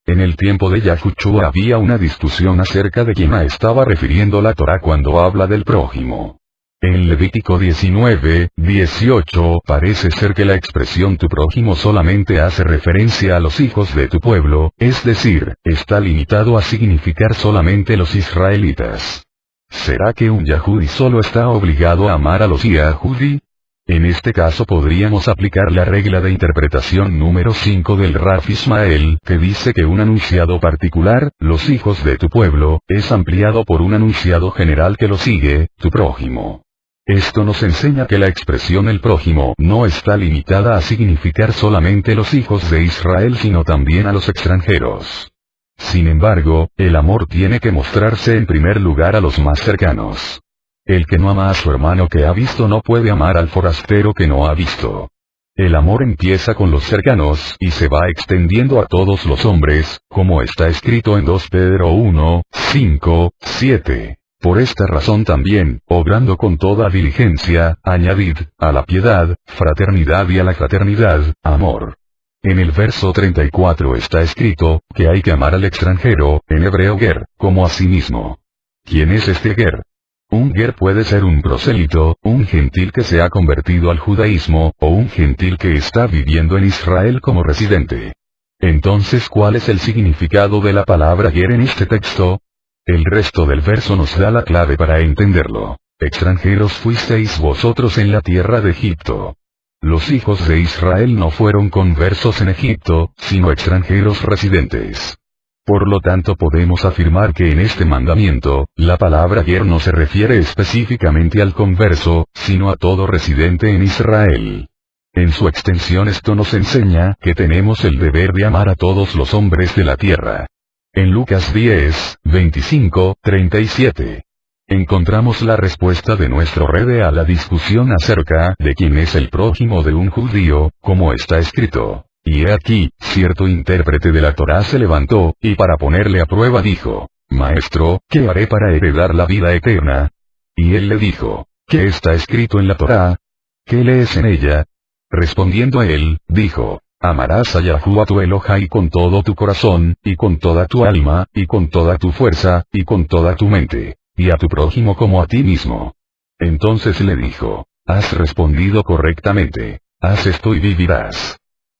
En el tiempo de Yahushua había una discusión acerca de quién estaba refiriendo la Torá cuando habla del prójimo. En Levítico 19:18 parece ser que la expresión tu prójimo solamente hace referencia a los hijos de tu pueblo, es decir, está limitado a significar solamente los israelitas. ¿Será que un Yahudí solo está obligado a amar a los Yahudí? En este caso podríamos aplicar la regla de interpretación número 5 del Raf Ismael, que dice que un anunciado particular, los hijos de tu pueblo, es ampliado por un anunciado general que lo sigue, tu prójimo. Esto nos enseña que la expresión el prójimo no está limitada a significar solamente los hijos de Israel sino también a los extranjeros. Sin embargo, el amor tiene que mostrarse en primer lugar a los más cercanos. El que no ama a su hermano que ha visto no puede amar al forastero que no ha visto. El amor empieza con los cercanos y se va extendiendo a todos los hombres, como está escrito en 2 Pedro 1:5-7. Por esta razón también, obrando con toda diligencia, añadid, a la piedad, fraternidad y a la fraternidad, amor. En el verso 34 está escrito, que hay que amar al extranjero, en hebreo ger, como a sí mismo. ¿Quién es este ger? Un ger puede ser un prosélito, un gentil que se ha convertido al judaísmo, o un gentil que está viviendo en Israel como residente. Entonces, ¿cuál es el significado de la palabra ger en este texto? El resto del verso nos da la clave para entenderlo. Extranjeros fuisteis vosotros en la tierra de Egipto. Los hijos de Israel no fueron conversos en Egipto, sino extranjeros residentes. Por lo tanto podemos afirmar que en este mandamiento, la palabra ger no se refiere específicamente al converso, sino a todo residente en Israel. En su extensión esto nos enseña que tenemos el deber de amar a todos los hombres de la tierra. En Lucas 10, 25, 37. Encontramos la respuesta de nuestro Rebbe a la discusión acerca de quién es el prójimo de un judío, como está escrito. Y he aquí, cierto intérprete de la Torá se levantó, y para ponerle a prueba dijo, Maestro, ¿qué haré para heredar la vida eterna? Y él le dijo, ¿qué está escrito en la Torá? ¿Qué lees en ella? Respondiendo a él, dijo, amarás a Yahuwá tu Elohai con todo tu corazón, y con toda tu alma, y con toda tu fuerza, y con toda tu mente, y a tu prójimo como a ti mismo. Entonces le dijo, has respondido correctamente, haz esto y vivirás.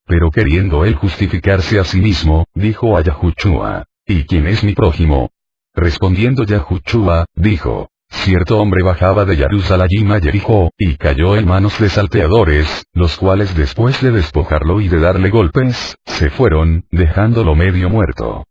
Pero queriendo él justificarse a sí mismo, dijo a Yahushua, ¿y quién es mi prójimo? Respondiendo Yahushua, dijo, cierto hombre bajaba de Jerusalén a Jericó, y cayó en manos de salteadores, los cuales después de despojarlo y de darle golpes, se fueron, dejándolo medio muerto.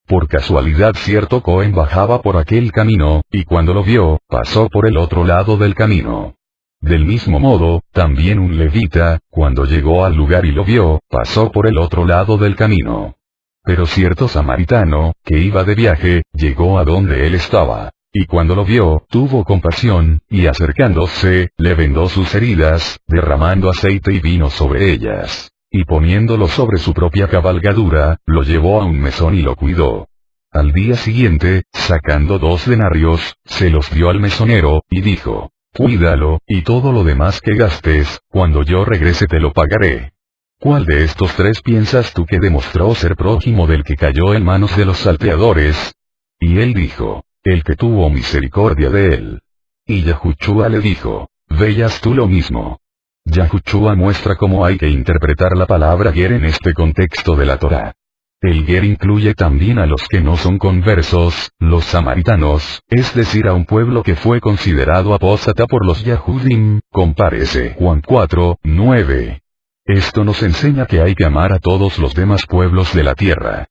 Por casualidad cierto Cohen bajaba por aquel camino, y cuando lo vio, pasó por el otro lado del camino. Del mismo modo, también un levita, cuando llegó al lugar y lo vio, pasó por el otro lado del camino. Pero cierto samaritano, que iba de viaje, llegó a donde él estaba, y cuando lo vio, tuvo compasión, y acercándose, le vendó sus heridas, derramando aceite y vino sobre ellas, y poniéndolo sobre su propia cabalgadura, lo llevó a un mesón y lo cuidó. Al día siguiente, sacando 2 denarios, se los dio al mesonero, y dijo, cuídalo, y todo lo demás que gastes, cuando yo regrese te lo pagaré. ¿Cuál de estos 3 piensas tú que demostró ser prójimo del que cayó en manos de los salteadores? Y él dijo, el que tuvo misericordia de él. Y Yahushua le dijo, veas tú lo mismo. Yahushua muestra cómo hay que interpretar la palabra ger en este contexto de la Torá. El ger incluye también a los que no son conversos, los samaritanos, es decir a un pueblo que fue considerado apóstata por los Yahudim, compárese Juan 4, 9. Esto nos enseña que hay que amar a todos los demás pueblos de la tierra.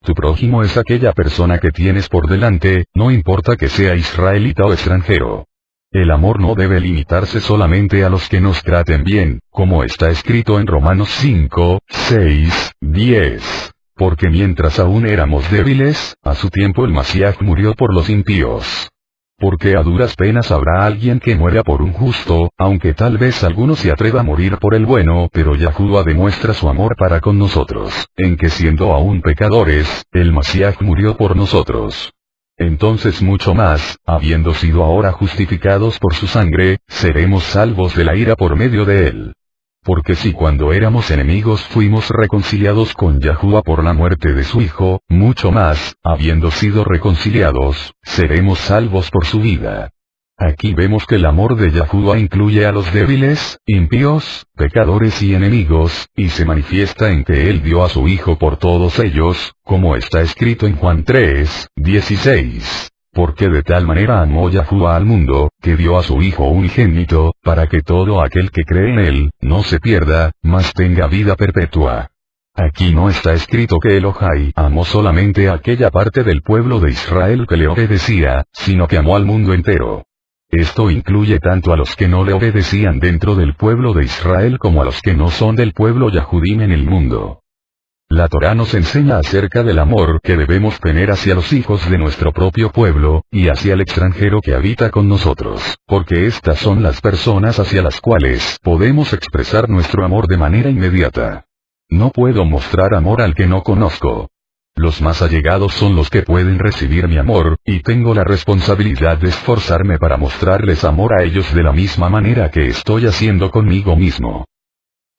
Tu prójimo es aquella persona que tienes por delante, no importa que sea israelita o extranjero. El amor no debe limitarse solamente a los que nos traten bien, como está escrito en Romanos 5, 6, 10. Porque mientras aún éramos débiles, a su tiempo el Mashiach murió por los impíos. Porque a duras penas habrá alguien que muera por un justo, aunque tal vez alguno se atreva a morir por el bueno, pero Yahuwá demuestra su amor para con nosotros, en que siendo aún pecadores, el Mashiach murió por nosotros. Entonces mucho más, habiendo sido ahora justificados por su sangre, seremos salvos de la ira por medio de él. Porque si cuando éramos enemigos fuimos reconciliados con Yahuwá por la muerte de su Hijo, mucho más, habiendo sido reconciliados, seremos salvos por su vida. Aquí vemos que el amor de Yahuwá incluye a los débiles, impíos, pecadores y enemigos, y se manifiesta en que Él dio a su Hijo por todos ellos, como está escrito en Juan 3, 16. Porque de tal manera amó Yahuwá al mundo, que dio a su Hijo unigénito, para que todo aquel que cree en Él, no se pierda, mas tenga vida perpetua. Aquí no está escrito que Elohai amó solamente a aquella parte del pueblo de Israel que le obedecía, sino que amó al mundo entero. Esto incluye tanto a los que no le obedecían dentro del pueblo de Israel como a los que no son del pueblo Yahudim en el mundo. La Torá nos enseña acerca del amor que debemos tener hacia los hijos de nuestro propio pueblo, y hacia el extranjero que habita con nosotros, porque estas son las personas hacia las cuales podemos expresar nuestro amor de manera inmediata. No puedo mostrar amor al que no conozco. Los más allegados son los que pueden recibir mi amor, y tengo la responsabilidad de esforzarme para mostrarles amor a ellos de la misma manera que estoy haciendo conmigo mismo.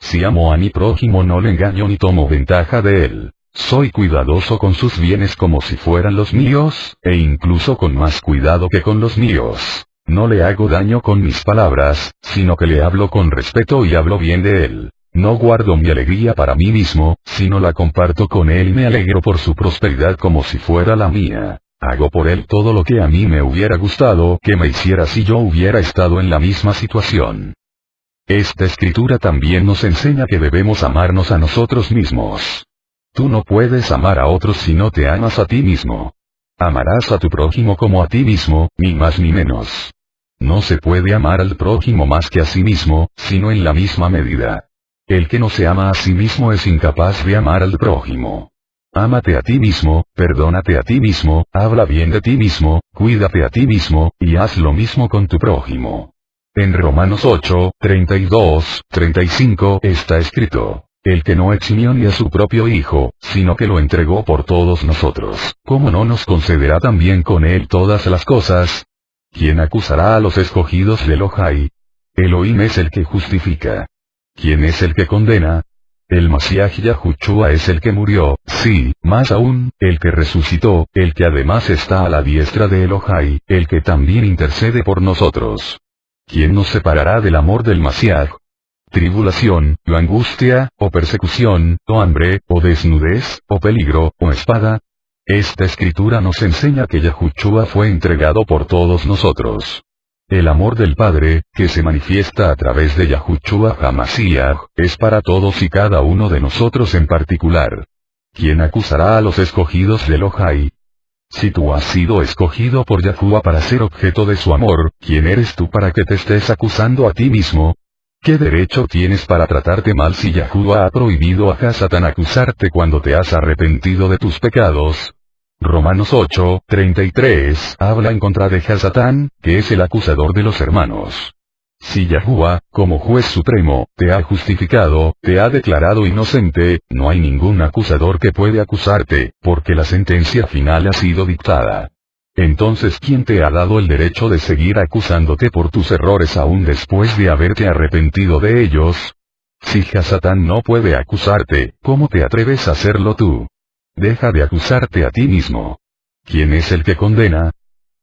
Si amo a mi prójimo no le engaño ni tomo ventaja de él. Soy cuidadoso con sus bienes como si fueran los míos, e incluso con más cuidado que con los míos. No le hago daño con mis palabras, sino que le hablo con respeto y hablo bien de él. No guardo mi alegría para mí mismo, sino la comparto con él y me alegro por su prosperidad como si fuera la mía. Hago por él todo lo que a mí me hubiera gustado que me hiciera si yo hubiera estado en la misma situación. Esta escritura también nos enseña que debemos amarnos a nosotros mismos. Tú no puedes amar a otros si no te amas a ti mismo. Amarás a tu prójimo como a ti mismo, ni más ni menos. No se puede amar al prójimo más que a sí mismo, sino en la misma medida. El que no se ama a sí mismo es incapaz de amar al prójimo. Ámate a ti mismo, perdónate a ti mismo, habla bien de ti mismo, cuídate a ti mismo, y haz lo mismo con tu prójimo. En Romanos 8, 32, 35 está escrito: el que no eximió ni a su propio Hijo, sino que lo entregó por todos nosotros, ¿cómo no nos concederá también con él todas las cosas? ¿Quién acusará a los escogidos de Elohai? Elohim es el que justifica. ¿Quién es el que condena? El Mashiach Yahushua es el que murió, sí, más aún, el que resucitó, el que además está a la diestra de Elohai, el que también intercede por nosotros. ¿Quién nos separará del amor del Mashiach? Tribulación, o angustia, o persecución, o hambre, o desnudez, o peligro, o espada. Esta escritura nos enseña que Yahushua fue entregado por todos nosotros. El amor del Padre, que se manifiesta a través de Yahushua HaMashiach, es para todos y cada uno de nosotros en particular. ¿Quién acusará a los escogidos de Elohai? Si tú has sido escogido por Yahuwah para ser objeto de su amor, ¿quién eres tú para que te estés acusando a ti mismo? ¿Qué derecho tienes para tratarte mal si Yahuwah ha prohibido a Hasatán acusarte cuando te has arrepentido de tus pecados? Romanos 8, 33 habla en contra de Hasatán, que es el acusador de los hermanos. Si Yahuwah, como juez supremo, te ha justificado, te ha declarado inocente, no hay ningún acusador que puede acusarte, porque la sentencia final ha sido dictada. Entonces, ¿quién te ha dado el derecho de seguir acusándote por tus errores aún después de haberte arrepentido de ellos? Si Hasatán no puede acusarte, ¿cómo te atreves a hacerlo tú? Deja de acusarte a ti mismo. ¿Quién es el que condena?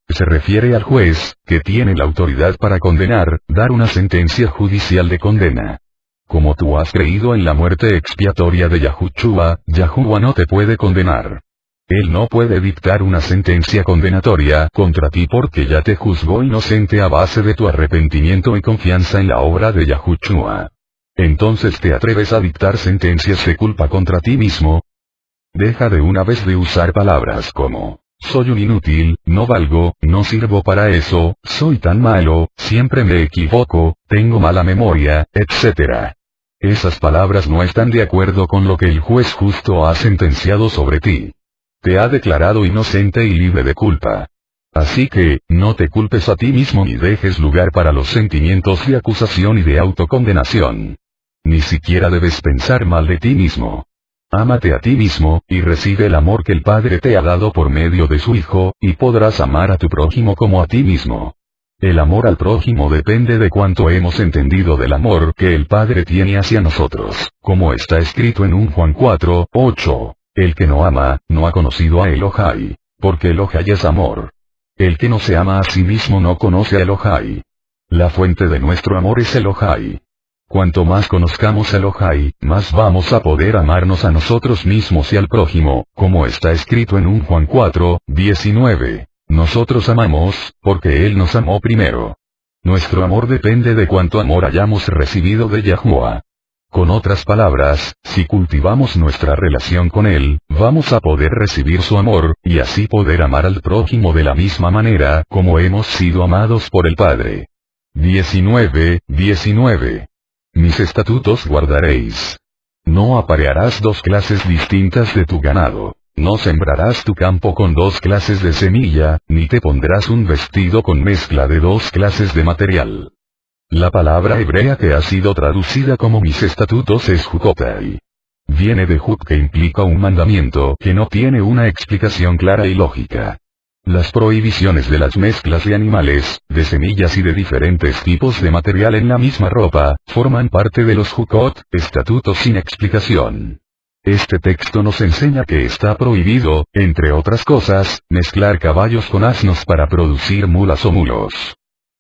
Se refiere al juez, que tiene la autoridad para condenar, dar una sentencia judicial de condena. Como tú has creído en la muerte expiatoria de Yahushua, Yahuwah no te puede condenar. Él no puede dictar una sentencia condenatoria contra ti porque ya te juzgó inocente a base de tu arrepentimiento y confianza en la obra de Yahushua. Entonces te atreves a dictar sentencias de culpa contra ti mismo. Deja de una vez de usar palabras como: soy un inútil, no valgo, no sirvo para eso, soy tan malo, siempre me equivoco, tengo mala memoria, etc. Esas palabras no están de acuerdo con lo que el juez justo ha sentenciado sobre ti. Te ha declarado inocente y libre de culpa. Así que, no te culpes a ti mismo ni dejes lugar para los sentimientos de acusación y de autocondenación. Ni siquiera debes pensar mal de ti mismo. Ámate a ti mismo, y recibe el amor que el Padre te ha dado por medio de su Hijo, y podrás amar a tu prójimo como a ti mismo. El amor al prójimo depende de cuánto hemos entendido del amor que el Padre tiene hacia nosotros, como está escrito en 1 Juan 4, 8. El que no ama, no ha conocido a Elohai, porque Elohai es amor. El que no se ama a sí mismo no conoce a Elohai. La fuente de nuestro amor es Elohai. Cuanto más conozcamos a Elohai, más vamos a poder amarnos a nosotros mismos y al prójimo, como está escrito en 1 Juan 4, 19. Nosotros amamos, porque Él nos amó primero. Nuestro amor depende de cuánto amor hayamos recibido de Yahuwah. Con otras palabras, si cultivamos nuestra relación con Él, vamos a poder recibir su amor, y así poder amar al prójimo de la misma manera como hemos sido amados por el Padre. 19. Mis estatutos guardaréis. No aparearás dos clases distintas de tu ganado. No sembrarás tu campo con dos clases de semilla, ni te pondrás un vestido con mezcla de dos clases de material. La palabra hebrea que ha sido traducida como mis estatutos es jukotai. Viene de juk, que implica un mandamiento que no tiene una explicación clara y lógica. Las prohibiciones de las mezclas de animales, de semillas y de diferentes tipos de material en la misma ropa, forman parte de los jukot, estatutos sin explicación. Este texto nos enseña que está prohibido, entre otras cosas, mezclar caballos con asnos para producir mulas o mulos.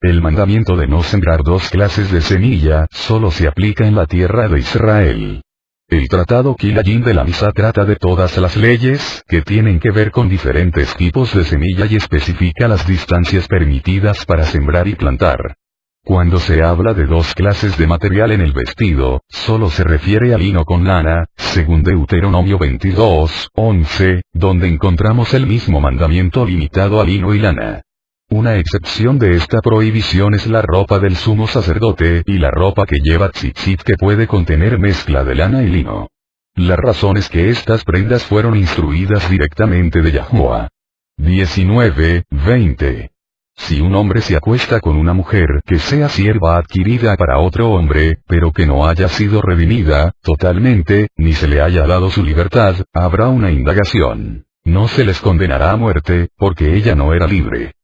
El mandamiento de no sembrar dos clases de semilla solo se aplica en la tierra de Israel. El tratado Kilayim de la Misa trata de todas las leyes que tienen que ver con diferentes tipos de semilla y especifica las distancias permitidas para sembrar y plantar. Cuando se habla de dos clases de material en el vestido, solo se refiere a lino con lana, según Deuteronomio 22:11, donde encontramos el mismo mandamiento limitado a lino y lana. Una excepción de esta prohibición es la ropa del sumo sacerdote y la ropa que lleva tzitzit, que puede contener mezcla de lana y lino. La razón es que estas prendas fueron instruidas directamente de Yahuwah. 19:20. Si un hombre se acuesta con una mujer que sea sierva adquirida para otro hombre, pero que no haya sido redimida totalmente, ni se le haya dado su libertad, habrá una indagación. No se les condenará a muerte, porque ella no era libre.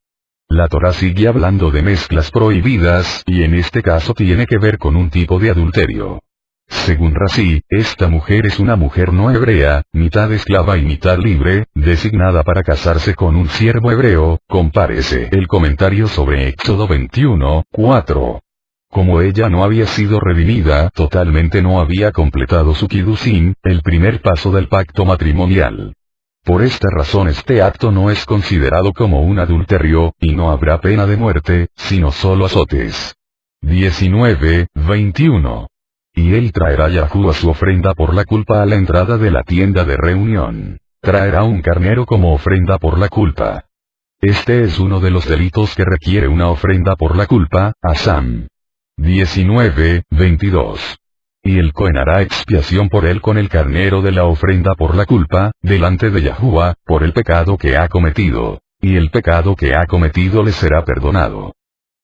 La Torá sigue hablando de mezclas prohibidas, y en este caso tiene que ver con un tipo de adulterio. Según Rashi, esta mujer es una mujer no hebrea, mitad esclava y mitad libre, designada para casarse con un siervo hebreo, compárese el comentario sobre Éxodo 21:4. Como ella no había sido redimida totalmente, no había completado su kiddushin, el primer paso del pacto matrimonial. Por esta razón este acto no es considerado como un adulterio, y no habrá pena de muerte, sino solo azotes. 19:21. Y él traerá Yahuwah su ofrenda por la culpa a la entrada de la tienda de reunión. Traerá un carnero como ofrenda por la culpa. Este es uno de los delitos que requiere una ofrenda por la culpa, Asam. 19:22. Y el Cohen hará expiación por él con el carnero de la ofrenda por la culpa, delante de Yahuwah, por el pecado que ha cometido. Y el pecado que ha cometido le será perdonado.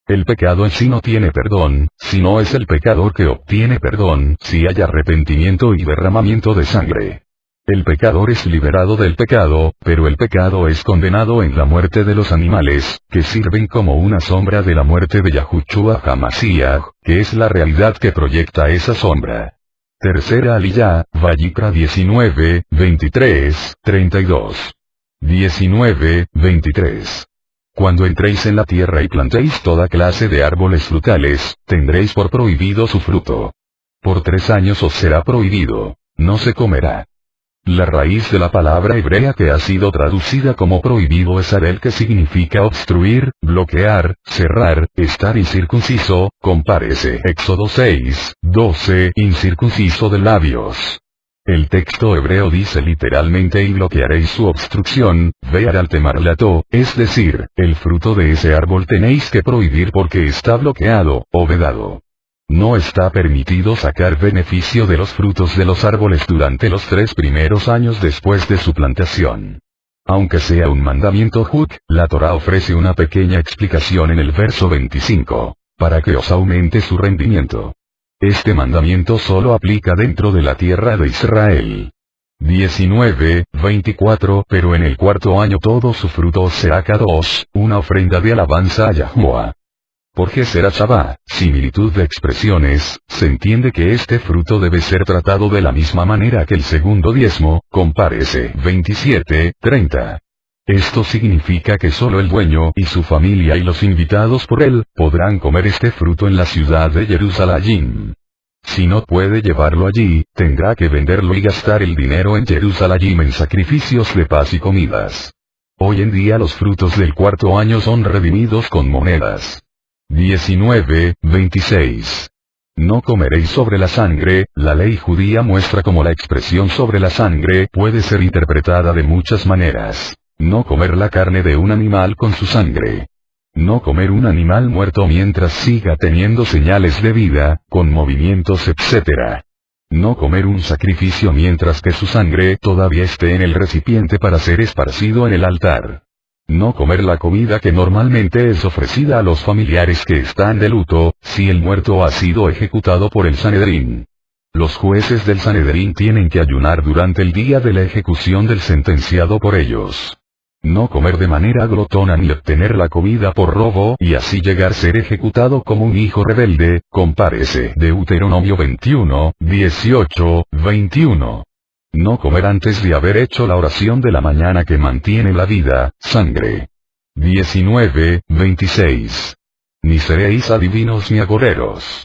El pecado en sí no tiene perdón, sino es el pecador que obtiene perdón si hay arrepentimiento y derramamiento de sangre. El pecador es liberado del pecado, pero el pecado es condenado en la muerte de los animales, que sirven como una sombra de la muerte de Yahushua HaMashiach, que es la realidad que proyecta esa sombra. Tercera Aliyá, Vayikra 19:23-32. 19:23. Cuando entréis en la tierra y plantéis toda clase de árboles frutales, tendréis por prohibido su fruto. Por 3 años os será prohibido, no se comerá. La raíz de la palabra hebrea que ha sido traducida como prohibido es arel, que significa obstruir, bloquear, cerrar, estar incircunciso, compárese Éxodo 6:12, incircunciso de labios. El texto hebreo dice literalmente y bloquearéis su obstrucción, vear al temarlato, es decir, el fruto de ese árbol tenéis que prohibir porque está bloqueado, o vedado. No está permitido sacar beneficio de los frutos de los árboles durante los 3 primeros años después de su plantación. Aunque sea un mandamiento Huk, la Torá ofrece una pequeña explicación en el verso 25, para que os aumente su rendimiento. Este mandamiento solo aplica dentro de la tierra de Israel. 19:24. Pero en el 4.º año todo su fruto será kadosh, una ofrenda de alabanza a Yahuwah. Porque será Shabbat, similitud de expresiones, se entiende que este fruto debe ser tratado de la misma manera que el segundo diezmo, compárese 27:30. Esto significa que solo el dueño y su familia y los invitados por él, podrán comer este fruto en la ciudad de Jerusalén. Si no puede llevarlo allí, tendrá que venderlo y gastar el dinero en Jerusalén en sacrificios de paz y comidas. Hoy en día los frutos del 4.º año son redimidos con monedas. 19:26. No comeréis sobre la sangre. La ley judía muestra cómo la expresión sobre la sangre puede ser interpretada de muchas maneras. No comer la carne de un animal con su sangre. No comer un animal muerto mientras siga teniendo señales de vida, con movimientos etc. No comer un sacrificio mientras que su sangre todavía esté en el recipiente para ser esparcido en el altar. No comer la comida que normalmente es ofrecida a los familiares que están de luto, si el muerto ha sido ejecutado por el Sanedrín. Los jueces del Sanedrín tienen que ayunar durante el día de la ejecución del sentenciado por ellos. No comer de manera glotona ni obtener la comida por robo y así llegar a ser ejecutado como un hijo rebelde, compárese Deuteronomio 21:18-21. No comer antes de haber hecho la oración de la mañana que mantiene la vida, sangre. 19:26. Ni seréis adivinos ni agoreros.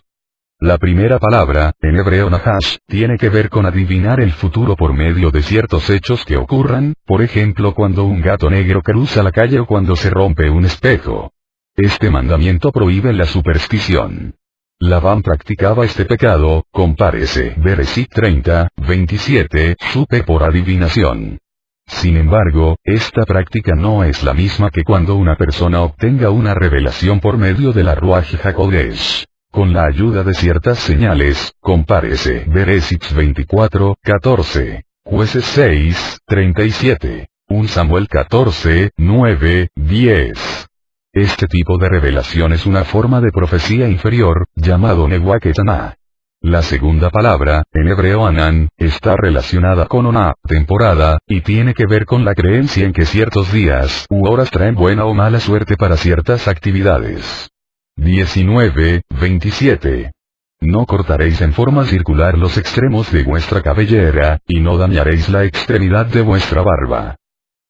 La primera palabra, en hebreo nahash, tiene que ver con adivinar el futuro por medio de ciertos hechos que ocurran, por ejemplo cuando un gato negro cruza la calle o cuando se rompe un espejo. Este mandamiento prohíbe la superstición. Labán practicaba este pecado, compárese Bereshit 30, 27, supe por adivinación. Sin embargo, esta práctica no es la misma que cuando una persona obtenga una revelación por medio de la Ruach HaKodesh. Con la ayuda de ciertas señales, compárese Bereshit 24, 14, Jueces 6, 37, 1 Samuel 14, 9, 10. Este tipo de revelación es una forma de profecía inferior, llamado Nebuachadnezzar. La segunda palabra, en hebreo Anan, está relacionada con Oná, temporada, y tiene que ver con la creencia en que ciertos días u horas traen buena o mala suerte para ciertas actividades. 19:27. No cortaréis en forma circular los extremos de vuestra cabellera, y no dañaréis la extremidad de vuestra barba.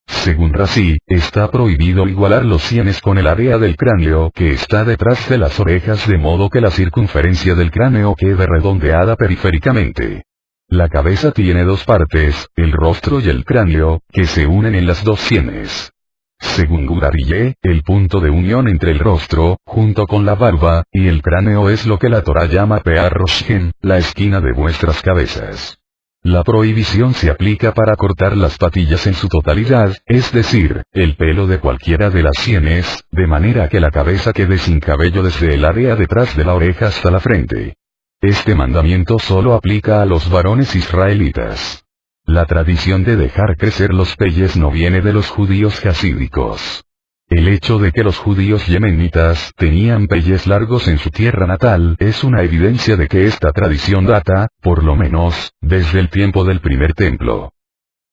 Según Razi, está prohibido igualar los sienes con el área del cráneo que está detrás de las orejas de modo que la circunferencia del cráneo quede redondeada periféricamente. La cabeza tiene dos partes, el rostro y el cráneo, que se unen en las dos sienes. Según Gurarille, el punto de unión entre el rostro, junto con la barba, y el cráneo es lo que la Torá llama Pear Roshem, la esquina de vuestras cabezas. La prohibición se aplica para cortar las patillas en su totalidad, es decir, el pelo de cualquiera de las sienes, de manera que la cabeza quede sin cabello desde el área detrás de la oreja hasta la frente. Este mandamiento solo aplica a los varones israelitas. La tradición de dejar crecer los peyes no viene de los judíos hasídicos. El hecho de que los judíos yemenitas tenían peyes largos en su tierra natal es una evidencia de que esta tradición data, por lo menos, desde el tiempo del primer templo.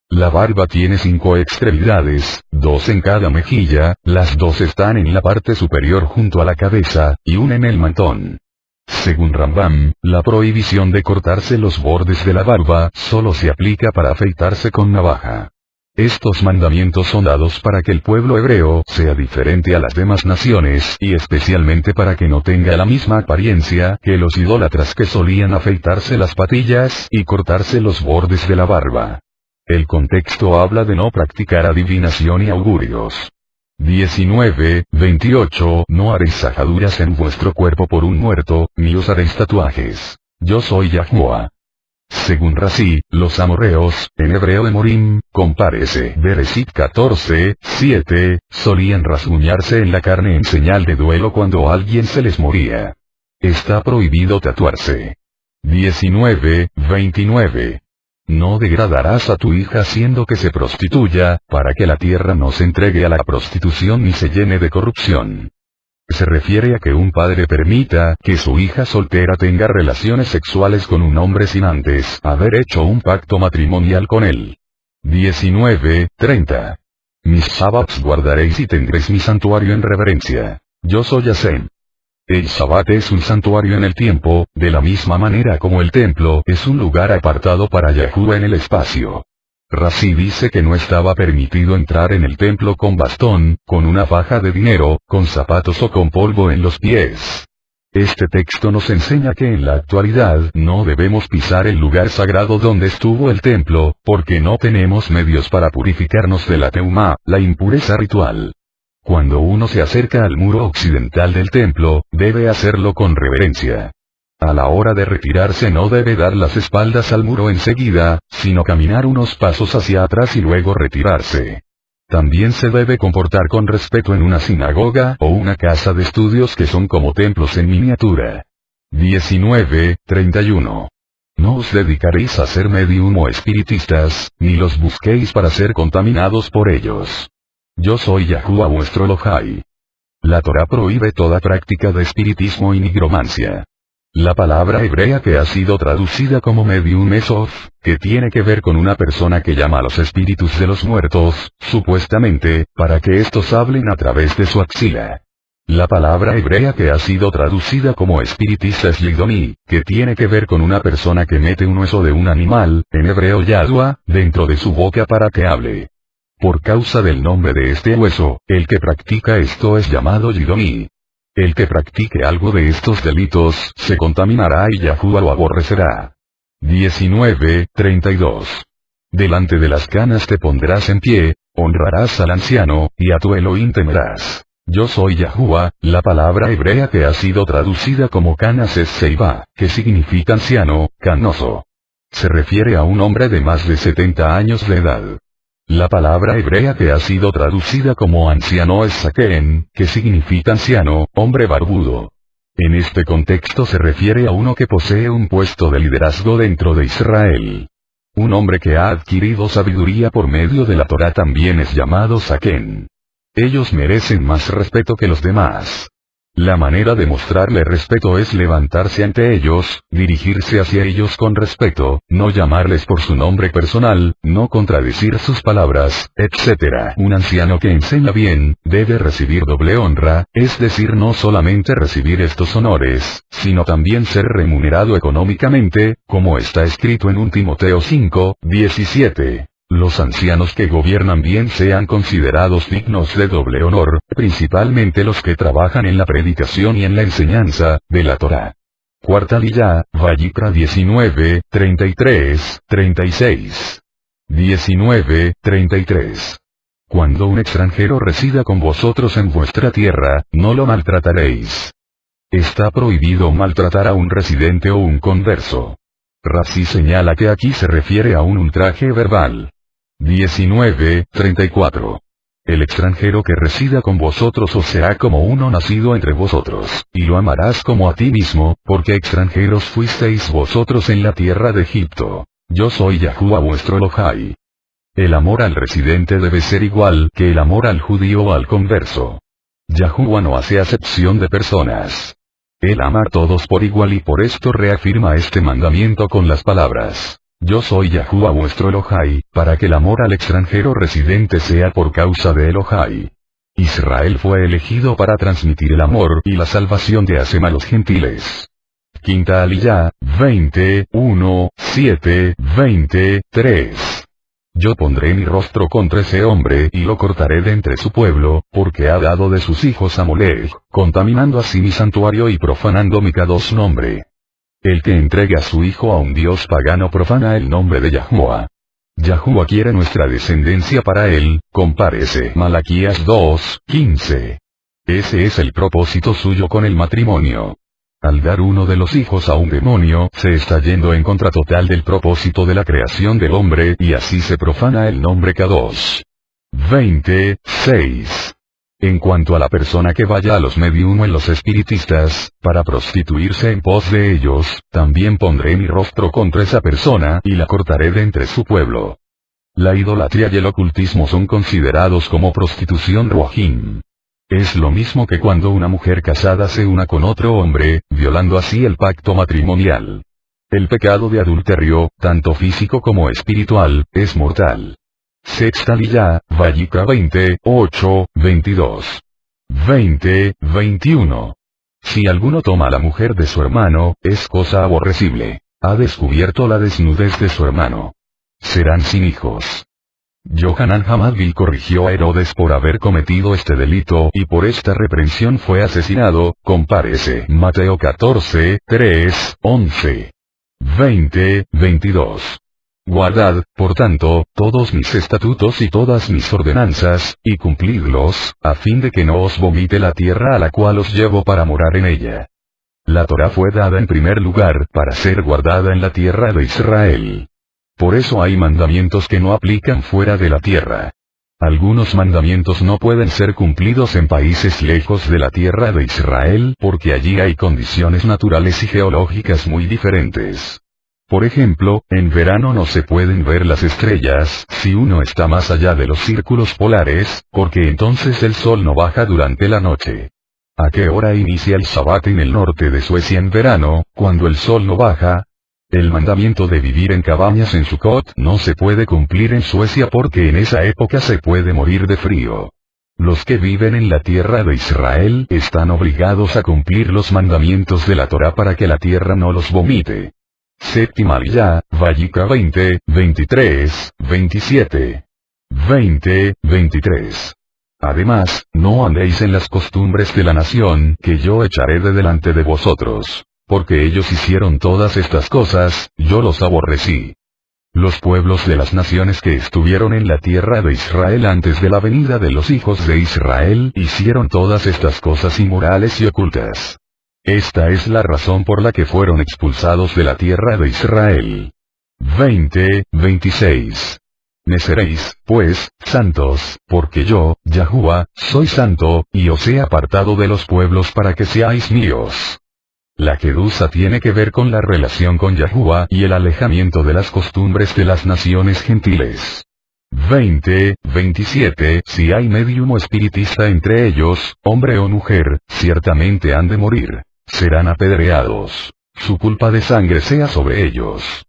La barba tiene 5 extremidades, 2 en cada mejilla, las 2 están en la parte superior junto a la cabeza, y una en el mentón. Según Rambam, la prohibición de cortarse los bordes de la barba solo se aplica para afeitarse con navaja. Estos mandamientos son dados para que el pueblo hebreo sea diferente a las demás naciones y especialmente para que no tenga la misma apariencia que los idólatras que solían afeitarse las patillas y cortarse los bordes de la barba. El contexto habla de no practicar adivinación y augurios. 19:28 No haréis sajaduras en vuestro cuerpo por un muerto, ni os haréis tatuajes. Yo soy Yahuwah. Según Razi, los amorreos, en hebreo Emorim, compárese Bereshit 14, 7, solían rasguñarse en la carne en señal de duelo cuando alguien se les moría. Está prohibido tatuarse. 19:29. No degradarás a tu hija haciendo que se prostituya, para que la tierra no se entregue a la prostitución ni se llene de corrupción. Se refiere a que un padre permita que su hija soltera tenga relaciones sexuales con un hombre sin antes haber hecho un pacto matrimonial con él. 19:30. Mis sábados guardaréis y tendréis mi santuario en reverencia. Yo soy Hashem. El Shabbat es un santuario en el tiempo, de la misma manera como el templo es un lugar apartado para Yahuwah en el espacio. Razi dice que no estaba permitido entrar en el templo con bastón, con una faja de dinero, con zapatos o con polvo en los pies. Este texto nos enseña que en la actualidad no debemos pisar el lugar sagrado donde estuvo el templo, porque no tenemos medios para purificarnos de la teumá, la impureza ritual. Cuando uno se acerca al muro occidental del templo, debe hacerlo con reverencia. A la hora de retirarse no debe dar las espaldas al muro enseguida, sino caminar unos pasos hacia atrás y luego retirarse. También se debe comportar con respeto en una sinagoga o una casa de estudios que son como templos en miniatura. 19:31. No os dedicaréis a ser medium o espiritistas, ni los busquéis para ser contaminados por ellos. Yo soy Yahuwah vuestro Elohai. La Torá prohíbe toda práctica de espiritismo y nigromancia. La palabra hebrea que ha sido traducida como medium es Of, que tiene que ver con una persona que llama a los espíritus de los muertos, supuestamente, para que estos hablen a través de su axila. La palabra hebrea que ha sido traducida como espiritista es Yidomi, que tiene que ver con una persona que mete un hueso de un animal, en hebreo Yadua, dentro de su boca para que hable. Por causa del nombre de este hueso, el que practica esto es llamado Yidomi. El que practique algo de estos delitos, se contaminará y Yahuwah lo aborrecerá. 19:32. Delante de las canas te pondrás en pie, honrarás al anciano, y a tu Elohim temerás. Yo soy Yahuwah. La palabra hebrea que ha sido traducida como Canas es Seiba, que significa anciano, canoso. Se refiere a un hombre de más de 70 años de edad. La palabra hebrea que ha sido traducida como anciano es Saken, que significa anciano, hombre barbudo. En este contexto se refiere a uno que posee un puesto de liderazgo dentro de Israel. Un hombre que ha adquirido sabiduría por medio de la Torá también es llamado Saken. Ellos merecen más respeto que los demás. La manera de mostrarle respeto es levantarse ante ellos, dirigirse hacia ellos con respeto, no llamarles por su nombre personal, no contradecir sus palabras, etc. Un anciano que enseña bien, debe recibir doble honra, es decir, no solamente recibir estos honores, sino también ser remunerado económicamente, como está escrito en 1 Timoteo 5:17. Los ancianos que gobiernan bien sean considerados dignos de doble honor, principalmente los que trabajan en la predicación y en la enseñanza de la Torá. Cuarta Liyá, Vayikra 19, 33, 36. 19, 33. Cuando un extranjero resida con vosotros en vuestra tierra, no lo maltrataréis. Está prohibido maltratar a un residente o un converso. Razi señala que aquí se refiere a un ultraje verbal. 19:34. El extranjero que resida con vosotros os será como uno nacido entre vosotros, y lo amarás como a ti mismo, porque extranjeros fuisteis vosotros en la tierra de Egipto. Yo soy Yahuwah vuestro Elohai. El amor al residente debe ser igual que el amor al judío o al converso. Yahuwah no hace acepción de personas. Él ama a todos por igual y por esto reafirma este mandamiento con las palabras: Yo soy Yahuwah vuestro Elohai, para que el amor al extranjero residente sea por causa de Elohai. Israel fue elegido para transmitir el amor y la salvación de Hashem a los gentiles. Quinta Aliyá, 21:7-23. Yo pondré mi rostro contra ese hombre y lo cortaré de entre su pueblo, porque ha dado de sus hijos a Molech, contaminando así mi santuario y profanando mi Kadosh nombre. El que entregue a su hijo a un dios pagano profana el nombre de Yahuwah. Yahuwah quiere nuestra descendencia para él, compárese Malaquías 2:15. Ese es el propósito suyo con el matrimonio. Al dar uno de los hijos a un demonio, se está yendo en contra total del propósito de la creación del hombre y así se profana el nombre Kadosh. 26. En cuanto a la persona que vaya a los medium o en los espiritistas, para prostituirse en pos de ellos, también pondré mi rostro contra esa persona y la cortaré de entre su pueblo. La idolatría y el ocultismo son considerados como prostitución ruajim. Es lo mismo que cuando una mujer casada se una con otro hombre, violando así el pacto matrimonial. El pecado de adulterio, tanto físico como espiritual, es mortal. Sexta Liyá, Vayikra 20:8-22. 20:21. Si alguno toma a la mujer de su hermano, es cosa aborrecible. Ha descubierto la desnudez de su hermano. Serán sin hijos. Yohanan Hamadville corrigió a Herodes por haber cometido este delito y por esta reprensión fue asesinado, compárese Mateo 14:3-11. 20:22. Guardad, por tanto, todos mis estatutos y todas mis ordenanzas, y cumplidlos, a fin de que no os vomite la tierra a la cual os llevo para morar en ella. La Torá fue dada en primer lugar para ser guardada en la tierra de Israel. Por eso hay mandamientos que no aplican fuera de la tierra. Algunos mandamientos no pueden ser cumplidos en países lejos de la tierra de Israel porque allí hay condiciones naturales y geológicas muy diferentes. Por ejemplo, en verano no se pueden ver las estrellas si uno está más allá de los círculos polares, porque entonces el sol no baja durante la noche. ¿A qué hora inicia el Sabbat en el norte de Suecia en verano, cuando el sol no baja? El mandamiento de vivir en cabañas en Sukkot no se puede cumplir en Suecia porque en esa época se puede morir de frío. Los que viven en la tierra de Israel están obligados a cumplir los mandamientos de la Torá para que la tierra no los vomite. Séptima Liyá, Vayikra 20:23-27. 20:23. Además, no andéis en las costumbres de la nación que yo echaré de delante de vosotros, porque ellos hicieron todas estas cosas, yo los aborrecí. Los pueblos de las naciones que estuvieron en la tierra de Israel antes de la venida de los hijos de Israel hicieron todas estas cosas inmorales y ocultas. Esta es la razón por la que fueron expulsados de la tierra de Israel. 26. Me seréis, pues, santos, porque yo, Yahuwah, soy santo, y os he apartado de los pueblos para que seáis míos. La Kedusa tiene que ver con la relación con Yahuwah y el alejamiento de las costumbres de las naciones gentiles. 27. Si hay medium o espiritista entre ellos, hombre o mujer, ciertamente han de morir. Serán apedreados. Su culpa de sangre sea sobre ellos.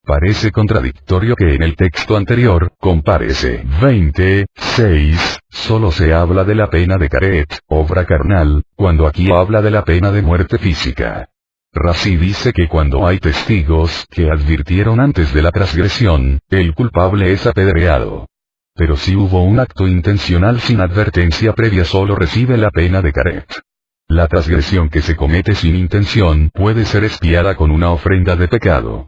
Parece contradictorio que en el texto anterior, compárese 26, solo se habla de la pena de Karet, obra carnal, cuando aquí habla de la pena de muerte física. Rashi dice que cuando hay testigos que advirtieron antes de la transgresión, el culpable es apedreado. Pero si hubo un acto intencional sin advertencia previa solo recibe la pena de Karet. La transgresión que se comete sin intención puede ser expiada con una ofrenda de pecado.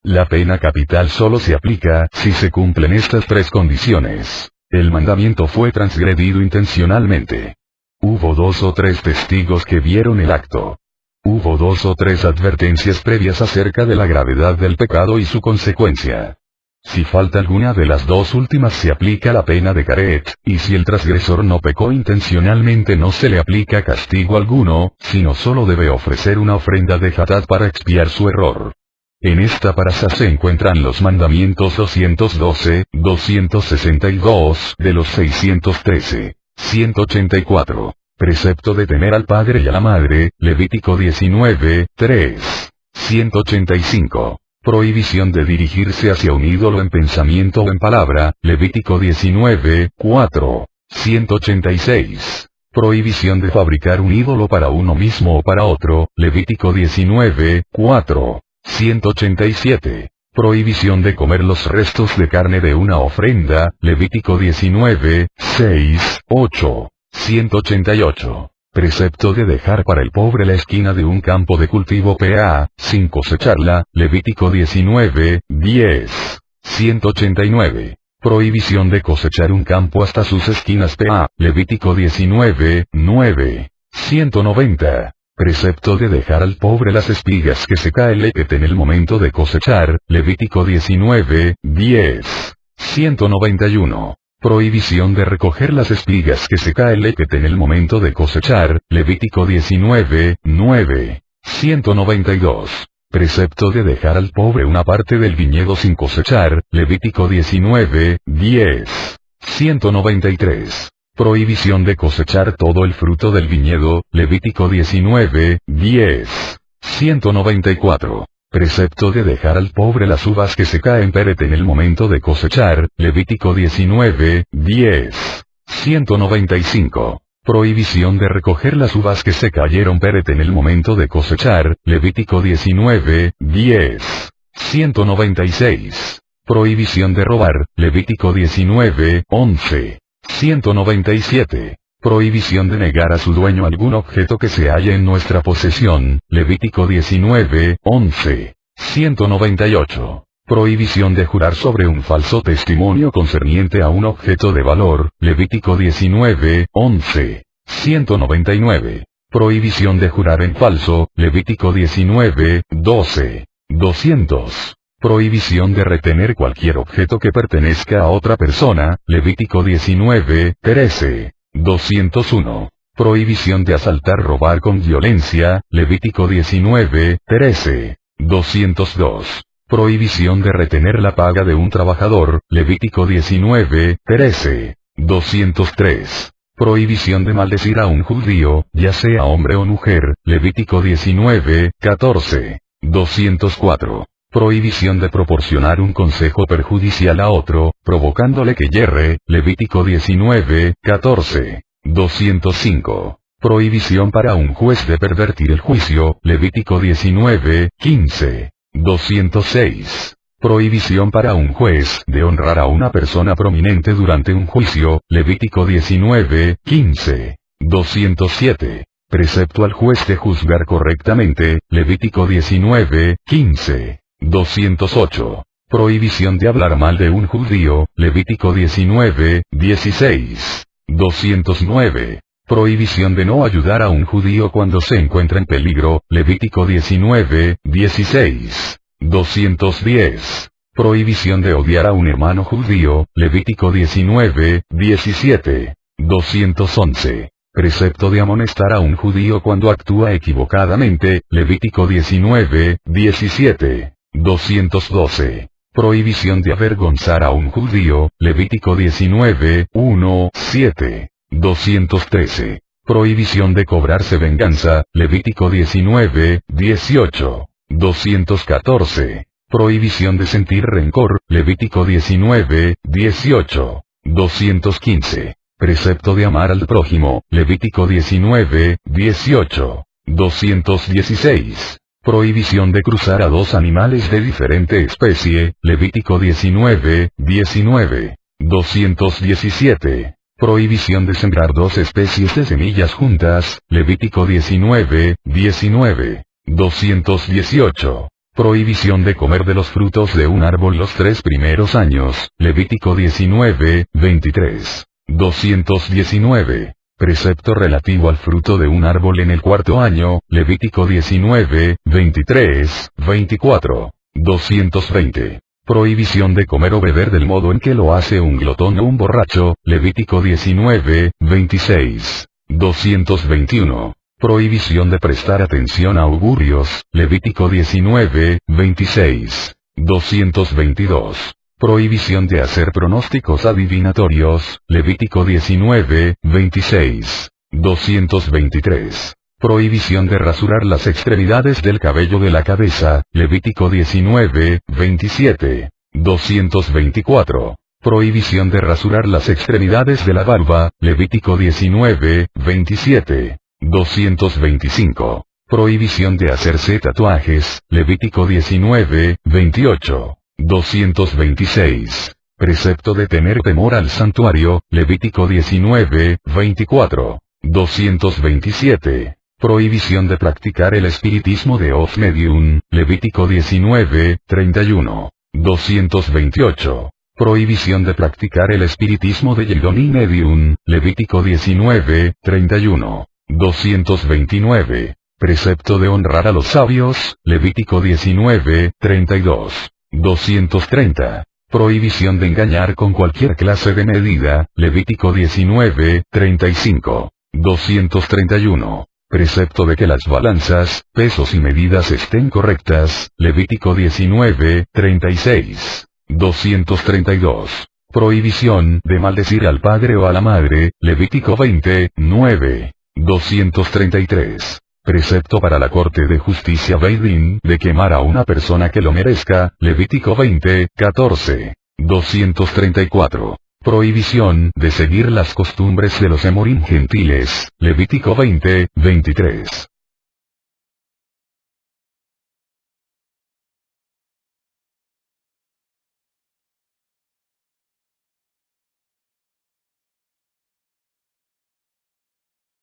La pena capital solo se aplica si se cumplen estas tres condiciones. El mandamiento fue transgredido intencionalmente. Hubo 2 o 3 testigos que vieron el acto. Hubo 2 o 3 advertencias previas acerca de la gravedad del pecado y su consecuencia. Si falta alguna de las 2 últimas se aplica la pena de Karet, y si el transgresor no pecó intencionalmente no se le aplica castigo alguno, sino solo debe ofrecer una ofrenda de Hatat para expiar su error. En esta parasha se encuentran los mandamientos 212, 262 de los 613, 184. Precepto de temer al padre y a la madre, Levítico 19, 3. 185. Prohibición de dirigirse hacia un ídolo en pensamiento o en palabra, Levítico 19, 4. 186. Prohibición de fabricar un ídolo para uno mismo o para otro, Levítico 19, 4. 187. Prohibición de comer los restos de carne de una ofrenda, Levítico 19, 6, 8. 188. Precepto de dejar para el pobre la esquina de un campo de cultivo PA, sin cosecharla, Levítico 19, 10. 189. Prohibición de cosechar un campo hasta sus esquinas PA, Levítico 19, 9. 190. Precepto de dejar al pobre las espigas que seca el lepet en el momento de cosechar, Levítico 19, 10. 191. Prohibición de recoger las espigas que seca el lepet en el momento de cosechar, Levítico 19, 9. 192. Precepto de dejar al pobre una parte del viñedo sin cosechar, Levítico 19, 10. 193. Prohibición de cosechar todo el fruto del viñedo, Levítico 19, 10. 194. Precepto de dejar al pobre las uvas que se caen peret en el momento de cosechar, Levítico 19, 10. 195. Prohibición de recoger las uvas que se cayeron peret en el momento de cosechar, Levítico 19, 10. 196. Prohibición de robar, Levítico 19, 11. 197. Prohibición de negar a su dueño algún objeto que se halle en nuestra posesión, Levítico 19, 11. 198. Prohibición de jurar sobre un falso testimonio concerniente a un objeto de valor, Levítico 19, 11. 199. Prohibición de jurar en falso, Levítico 19, 12. 200. Prohibición de retener cualquier objeto que pertenezca a otra persona, Levítico 19, 13. 201. Prohibición de asaltar robar con violencia, Levítico 19, 13. 202. Prohibición de retener la paga de un trabajador, Levítico 19, 13. 203. Prohibición de maldecir a un judío, ya sea hombre o mujer, Levítico 19, 14. 204. Prohibición de proporcionar un consejo perjudicial a otro, provocándole que yerre, Levítico 19, 14. 205. Prohibición para un juez de pervertir el juicio, Levítico 19, 15. 206. Prohibición para un juez de honrar a una persona prominente durante un juicio, Levítico 19, 15. 207. Precepto al juez de juzgar correctamente, Levítico 19, 15. 208. Prohibición de hablar mal de un judío, Levítico 19, 16. 209. Prohibición de no ayudar a un judío cuando se encuentra en peligro, Levítico 19, 16. 210. Prohibición de odiar a un hermano judío, Levítico 19, 17. 211. Precepto de amonestar a un judío cuando actúa equivocadamente, Levítico 19, 17. 212. Prohibición de avergonzar a un judío, Levítico 19, 1, 7. 213. Prohibición de cobrarse venganza, Levítico 19, 18. 214. Prohibición de sentir rencor, Levítico 19, 18. 215. Precepto de amar al prójimo, Levítico 19, 18. 216. Prohibición de cruzar a dos animales de diferente especie, Levítico 19, 19. 217. Prohibición de sembrar dos especies de semillas juntas, Levítico 19, 19. 218. Prohibición de comer de los frutos de un árbol los 3 primeros años, Levítico 19, 23. 219. Precepto relativo al fruto de un árbol en el 4º año, Levítico 19, 23, 24. 220. Prohibición de comer o beber del modo en que lo hace un glotón o un borracho, Levítico 19, 26. 221. Prohibición de prestar atención a augurios, Levítico 19, 26. 222. Prohibición de hacer pronósticos adivinatorios, Levítico 19, 26. 223. Prohibición de rasurar las extremidades del cabello de la cabeza, Levítico 19, 27. 224. Prohibición de rasurar las extremidades de la barba, Levítico 19, 27. 225. Prohibición de hacerse tatuajes, Levítico 19, 28. 226. Precepto de tener temor al santuario, Levítico 19, 24. 227. Prohibición de practicar el espiritismo de Oz Medium, Levítico 19, 31. 228. Prohibición de practicar el espiritismo de Yedoni Medium, Levítico 19, 31. 229. Precepto de honrar a los sabios, Levítico 19, 32. 230. Prohibición de engañar con cualquier clase de medida, Levítico 19, 35. 231. Precepto de que las balanzas, pesos y medidas estén correctas, Levítico 19, 36. 232. Prohibición de maldecir al padre o a la madre, Levítico 20, 9. 233. Precepto para la Corte de Justicia Beidín de quemar a una persona que lo merezca, Levítico 20, 14. 234. Prohibición de seguir las costumbres de los Emorim gentiles, Levítico 20, 23.